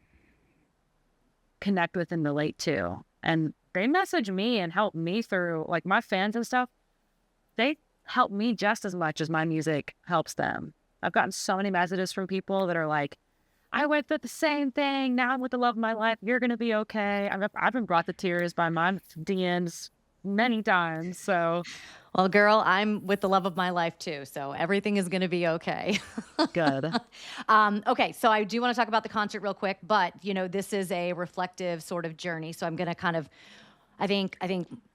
connect with and relate to. And they message me and help me through, like, my fans and stuff. They help me just as much as my music helps them. I've gotten so many messages from people that are like, I went through the same thing. Now I'm with the love of my life. You're going to be okay. I've been brought to tears by my DMs many times. So Well, girl, I'm with the love of my life too, so everything is gonna be okay. good. Okay, so I do wanna talk about the concert real quick, but, this is a reflective sort of journey, so I'm gonna kind of I think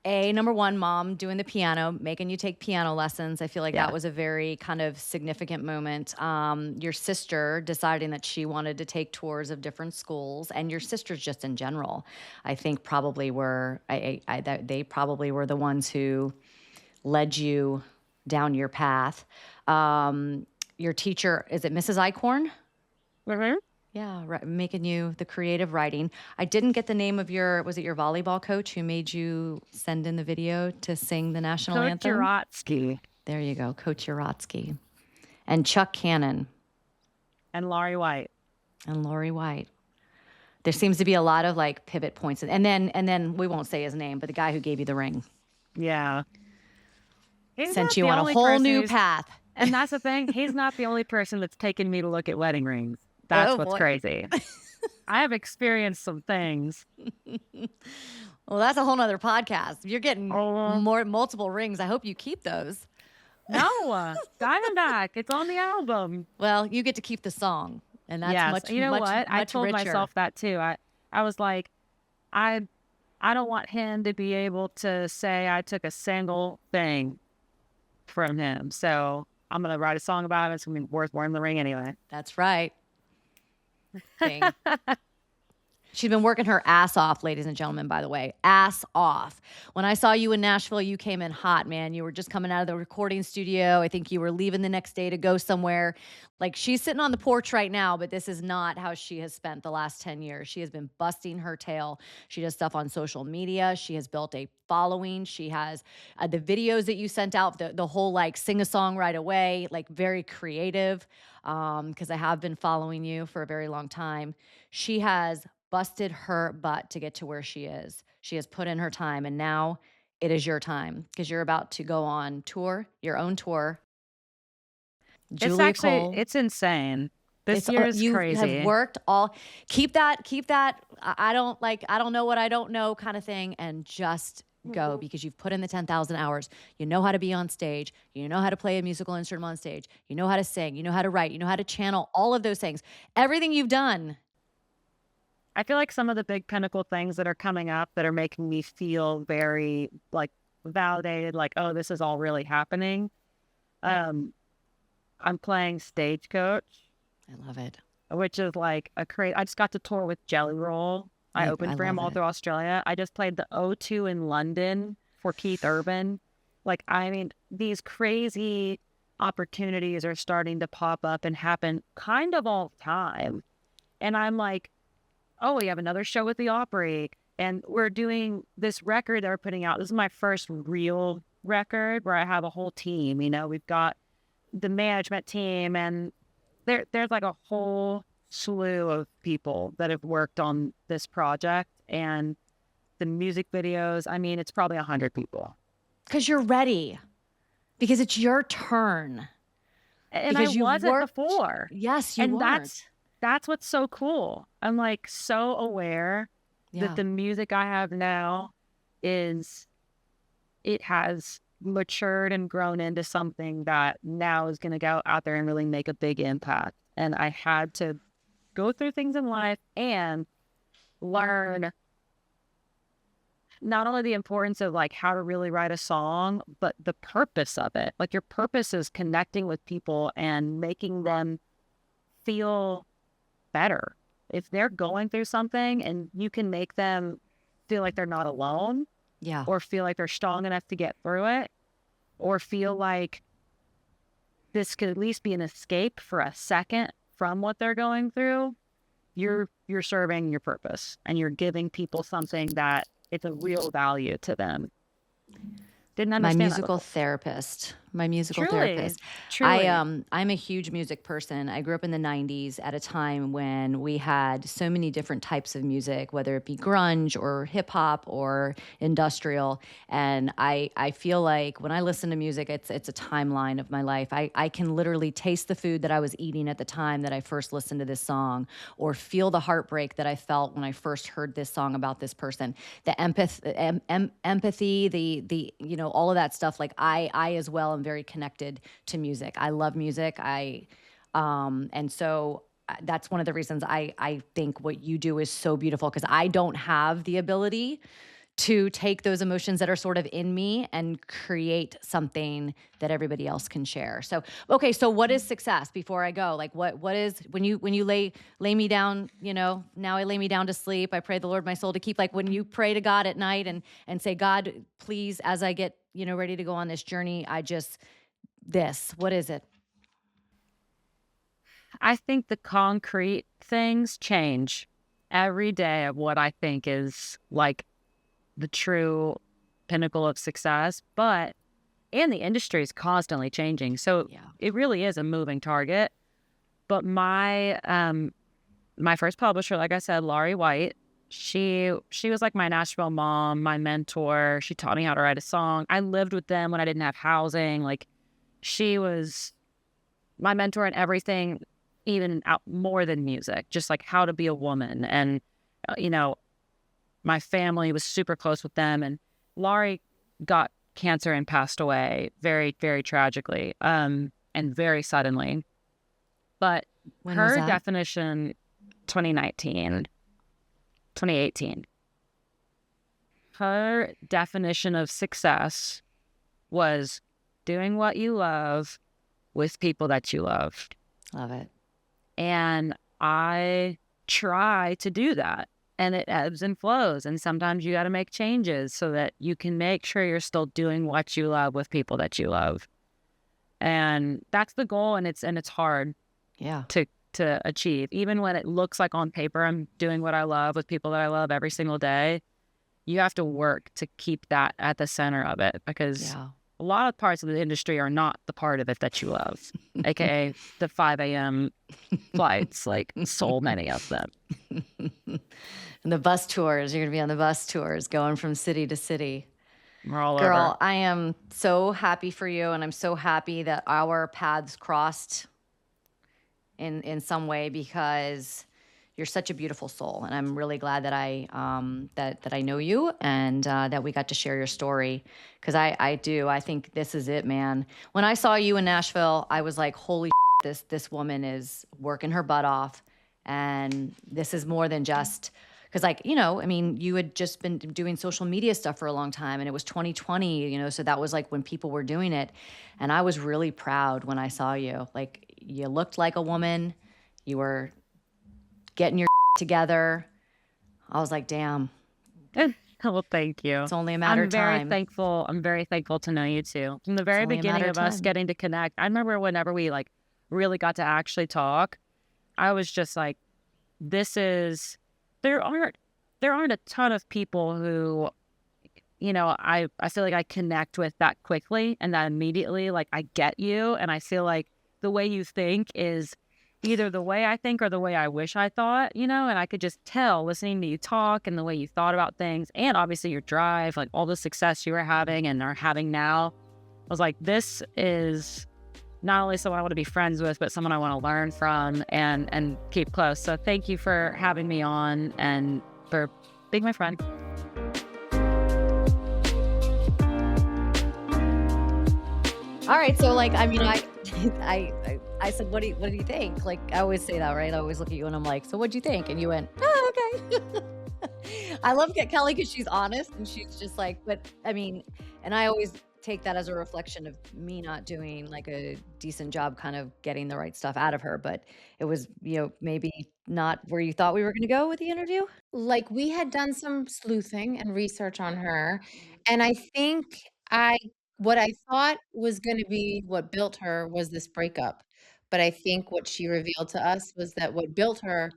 number one, mom doing the piano, making you take piano lessons. I feel like Yeah. that was a very kind of significant moment. Your sister deciding that she wanted to take tours of different schools, and your sisters just in general, I think probably were that they probably were the ones who led you down your path. Your teacher, is it Mrs. Eichhorn? Mhm. Yeah, making you the creative writing. I didn't get the name of was it your volleyball coach who made you send in the video to sing the national Coach anthem? Jurotsky There you go, Coach Yuratsky. And Chuck Cannon and Laurie White. and Lori White. There seems to be a lot of like pivot points. And then we won't say his name, but the guy who gave you the ring Yeah. He's sent not you the on a only whole person new who's, path. and that's the thing. He's not the only person that's taken me to look at wedding rings. That's Oh what's boy. crazy. I have experienced some things. Well, that's a whole nother podcast. If you're getting Oh, multiple rings, I hope you keep those. no, Diamondback. It's on the album. Well, you get to keep the song, and that's Yes. much, You know much, what? I much told richer. myself that too. I was like, I I don't want him to be able to say I took a single thing from him. So I'm gonna write a song about it. It's gonna be worth wearing the ring anyway. That's right. Thing. She's been working her ass off, ladies and gentlemen, by the way. Ass off. When I saw you in Nashville, you came in hot, man. You were just coming out of the recording studio. I think you were leaving the next day to go somewhere. Like, she's sitting on the porch right now, but this is not how she has spent the last 10 years. She has been busting her tail. She does stuff on social media. She has built a following. She has the videos that you sent out, the whole like sing a song right away, like very creative, because I have been following you for a very long time. She has busted her butt to get to where she is. She has put in her time, and now it is your time because you're about to go on tour, your own tour. Julia Cole. It's insane. This year is You have crazy. worked all. Keep that. I don't know what I don't know kind of thing, and just go because you've put in the 10,000 hours. You know how to be on stage. You know how to play a musical instrument on stage. You know how to sing. You know how to write. You know how to channel. All of those things. Everything you've done. I feel like some of the big pinnacle things that are coming up that are making me feel very like validated, like, oh, this is all really happening. I'm playing Stagecoach, I love it. which is like a crazy. I just got to tour with Jelly Roll. I opened for him love all it. through Australia. I just played the O2 in London for Keith Urban. Like, I mean, these crazy opportunities are starting to pop up and happen kind of all the time. And I'm like, oh, we have another show with the Opry, and we're doing this record they're putting out. This is my first real record where I have a whole team. We've got the management team, and there's like a whole slew of people that have worked on this project, and the music videos. I mean, it's probably 100 people. Because you're ready. Because it's your turn. And Because I you've wasn't worked. before. Yes, you And weren't. that's what's so cool. I'm like so aware Yeah. that the music I have now is it has matured and grown into something that now is going to go out there and really make a big impact. And I had to go through things in life and learn not only the importance of like how to really write a song, but the purpose of it. Like your purpose is connecting with people and making them feel better. If they're going through something and you can make them feel like they're not alone, Yeah. or feel like they're strong enough to get through it, or feel like this could at least be an escape for a second from what they're going through, you're serving your purpose and you're giving people something that it's a real value to them. Didn't My understand that musical before. therapist. My musical Truly, therapist. truly. I'm a huge music person. I grew up in the 90s at a time when we had so many different types of music, whether it be grunge or hip hop or industrial. And I feel like when I listen to music, it's a timeline of my life. I can literally taste the food that I was eating at the time that I first listened to this song, or feel the heartbreak that I felt when I first heard this song about this person. The empathy, the all of that stuff. Like I as well am very connected to music. I love music. And so that's one of the reasons I think what you do is so beautiful, because I don't have the ability to take those emotions that are sort of in me and create something that everybody else can share. So, okay, so what is success before I go? Like what is when you lay me down, now I lay me down to sleep. I pray the Lord my soul to keep, like when you pray to God at night and say, God, please, as I get, ready to go on this journey, what is it? I think the concrete things change every day of what I think is like the true pinnacle of success, and the industry is constantly changing. So Yeah. it really is a moving target. But my first publisher, like I said, Laurie White, she was like my Nashville mom, my mentor. She taught me how to write a song. I lived with them when I didn't have housing. Like she was my mentor in everything, even out more than music, just like how to be a woman. And, my family was super close with them, and Laurie got cancer and passed away very, very tragically, and very suddenly. But When was her that? definition, 2019, 2018, her definition of success was doing what you love with people that you love. Love it. And I try to do that. And it ebbs and flows. And sometimes you got to make changes so that you can make sure you're still doing what you love with people that you love. And that's the goal. And it's hard Yeah. to achieve. Even when it looks like on paper, I'm doing what I love with people that I love every single day. You have to work to keep that at the center of it, because Yeah. a lot of parts of the industry are not the part of it that you love, aka the 5 a.m. flights, like so many of them. And the bus tours, you're going to be on the bus tours going from city to city. We're all Girl, over. I am so happy for you, and I'm so happy that our paths crossed in some way, because you're such a beautiful soul, and I'm really glad that I know you, and that we got to share your story, because I think this is it, man. When I saw you in Nashville, I was like, holy shit, this woman is working her butt off, and this is more than just. Because, you had just been doing social media stuff for a long time, and it was 2020, so that was like when people were doing it. And I was really proud when I saw you. Like, you looked like a woman. You were getting your together. I was like, damn. Well, thank you. It's only a matter of time. I'm very thankful to know you too. From the very only a beginning matter of of us time. getting to connect, I remember whenever we like really got to actually talk, I was just like, there aren't a ton of people who, I feel like I connect with that quickly and that immediately. Like, I get you, and I feel like the way you think is either the way I think or the way I wish I thought, and I could just tell listening to you talk and the way you thought about things, and obviously your drive, like all the success you were having and are having now. I was like, this is not only someone I want to be friends with, but someone I want to learn from and keep close. So thank you for having me on and for being my friend. All right, so, like, I mean, I said, what do you think?" Like, I always say that, right? I always look at you and I'm like, "So what'd you think?" And you went, "Oh, okay." I love Kelly because she's honest and she's just like but, I mean and I always take that as a reflection of me not doing, like, a decent job kind of getting the right stuff out of her, but it was, maybe not where you thought we were gonna go with the interview? Like, we had done some sleuthing and research on her, and I think I what I thought was gonna be what built her was this breakup, but I think what she revealed to us was that what built her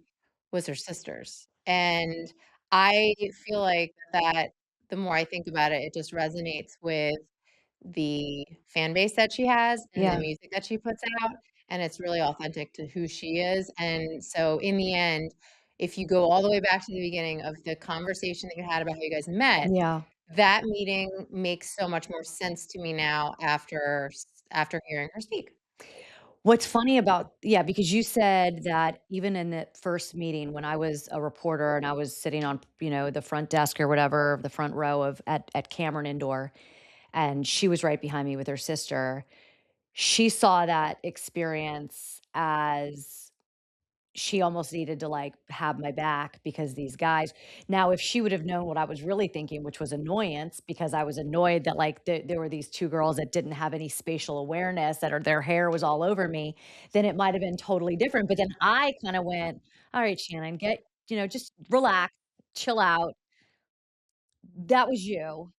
was her sisters, and I feel like that the more I think about it, it just resonates with the fan base that she has and the Yeah, music that she puts out, and it's really authentic to who she is, and so in the end, if you go all the way back to the beginning of the conversation that you had about how you guys met, yeah. that meeting makes so much more sense to me now after hearing her speak. What's funny about yeah, because you said that even in the first meeting when I was a reporter and I was sitting on, the front desk or whatever, the front row of at Cameron Indoor, and she was right behind me with her sister, she saw that experience as she almost needed to, like, have my back because these guys now if she would have known what I was really thinking, which was annoyance because I was annoyed that, like, there were these 2 girls that didn't have any spatial awareness that or their hair was all over me, then it might have been totally different, but then I kinda went, "All right, Shannon, just relax, chill out. That was you."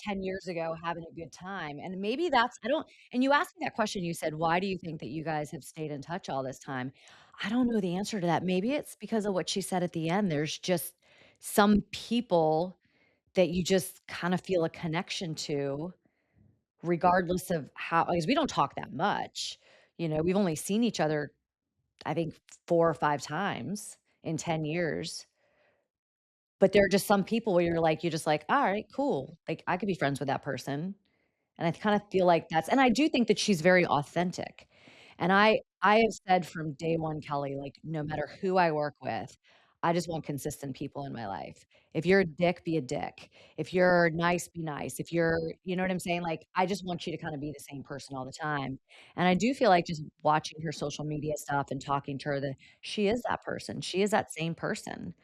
10 years ago having a good time, and maybe that's I don't and you asked me that question, you said, "Why do you think that you guys have stayed in touch all this time?" I don't know the answer to that. Maybe it's because of what she said at the end. There's just some people that you just kinda feel a connection to regardless of how because we don't talk that much, we've only seen each other, I think, 4 or 5 times in 10 years, but there are just some people where you're just like, "Alright, cool." Like, I could be friends with that person. And I kind of feel like that's and I do think that she's very authentic. And I have said from day 1, Kelly, like, no matter who I work with, I just want consistent people in my life. If you're a dick, be a dick. If you're nice, be nice. If you're you know what I'm saying? Like, I just want you to kinda be the same person all the time. And I do feel like just watching her social media stuff and talking to her that she is that person. She is that same person.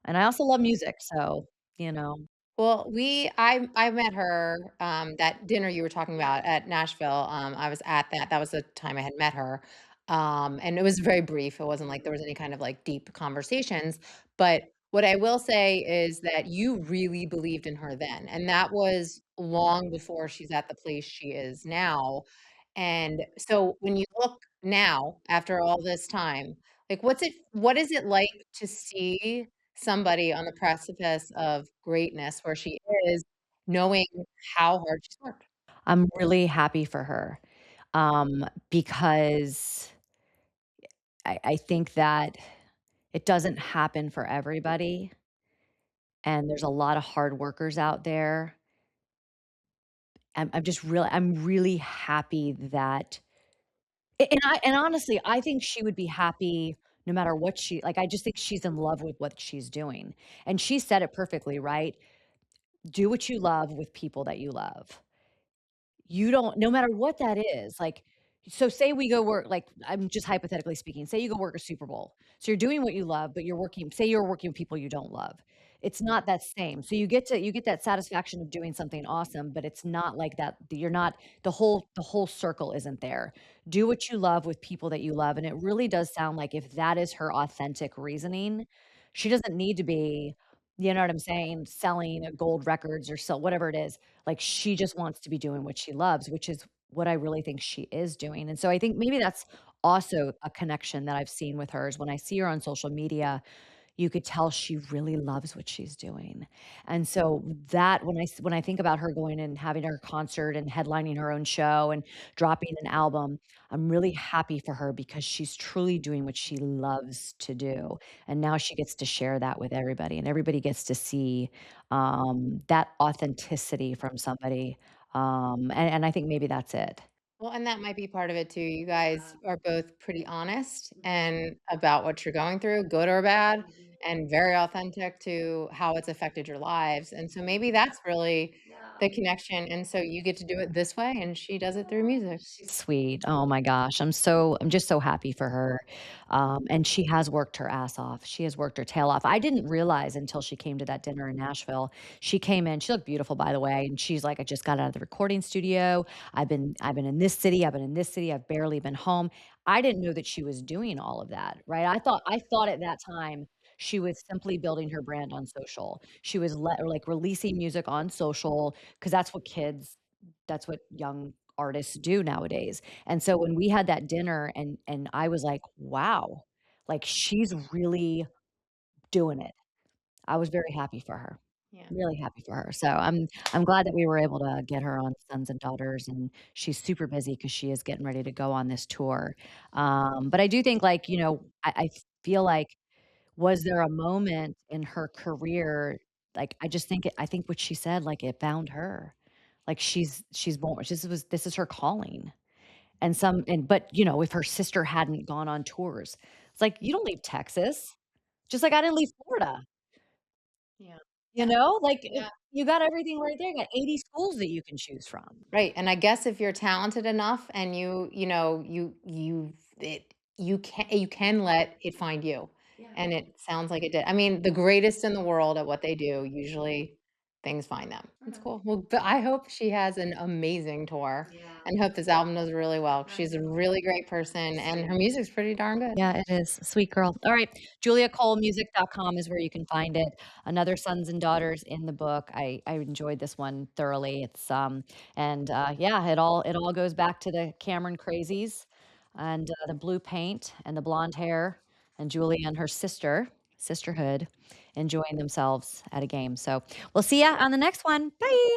And I also love music, so, you know Well, I met her, that dinner you were talking about at Nashville, I was at that. That was the time I had met her, and it was very brief. It wasn't like there was any kind of, like, deep conversations, but what I will say is that you really believed in her then, and that was long before she's at the place she is now, and so when you look now, after all this time, like, what is it like to see somebody on the precipice of greatness where she is, knowing how hard she's worked? I'm really happy for her, because I think that it doesn't happen for everybody, and there's a lot of hard workers out there. I'm really happy that and honestly, I think she would be happy no matter what I just think she's in love with what she's doing, and she said it perfectly, right? Do what you love with people that you love. You don't no matter what that is, like so say we go work like, I'm just hypothetically speaking, say you go work a Super Bowl. So you're doing what you love, but you're working with people you don't love. It's not that same. So you get that satisfaction of doing something awesome, but it's not like that you're not the whole circle isn't there. Do what you love with people that you love, and it really does sound like if that is her authentic reasoning, she doesn't need to be, you know what I'm saying, selling gold records or sell whatever it is. Like, she just wants to be doing what she loves, which is what I really think she is doing, and so I think maybe that's also a connection that I've seen with her is when I see her on social media, you could tell she really loves what she's doing, and so that when I think about her going and having her concert and headlining her own show and dropping an album, I'm really happy for her because she's truly doing what she loves to do, and now she gets to share that with everybody, and everybody gets to see, that authenticity from somebody, and I think maybe that's it. Well, and that might be part of it too. You guys are both pretty honest and about what you're going through, good or bad, and very authentic to how it's affected your lives, and so maybe that's really the connection, and so you get to do it this way, and she does it through music. She's sweet. Oh my gosh. I'm just so happy for her. And she has worked her ass off. She has worked her tail off. I didn't realize until she came to that dinner in Nashville. She came in, she looked beautiful by the way, and she's like, I just got out of the recording studio. I've been in this city, I've been in this city, I've barely been home. I didn't know that she was doing all of that, right? I thought at that time she was simply building her brand on social. She was like releasing music on social because that's what young artists do nowadays. And so when we had that dinner and I was like, "Wow, like she's really doing it." I was very happy for her. Yeah. Really happy for her. So I'm glad that we were able to get her on Sons and Daughters, and she's super busy because she is getting ready to go on this tour. But I do think like, I feel like was there a moment in her career, like, I think what she said, like, it found her. Like, she's born this is her calling. But, if her sister hadn't gone on tours, it's like, you don't leave Texas, just like I didn't leave Florida, Yeah. Like, Yeah. you got everything right there, you got 80 schools that you can choose from. Right, and I guess if you're talented enough and you can let it find you, Yeah, and it sounds like it did. I mean, the greatest in the world at what they do, usually things find them. It's mhm. cool. Well, but I hope she has an amazing tour Yeah, and hope this album does really well. I She's a know. really great person, She's and her sweet. music's pretty darn good. Yeah, it is. Sweet girl. All right. JuliaColeMusic.com is where you can find it. Another Sons and Daughters in the book. I enjoyed this one thoroughly. Yeah, it all goes back to the Cameron crazies and the blue paint and the blonde hair and Julia and her sisterhood enjoying themselves at a game. So we'll see ya on the next one. Bye.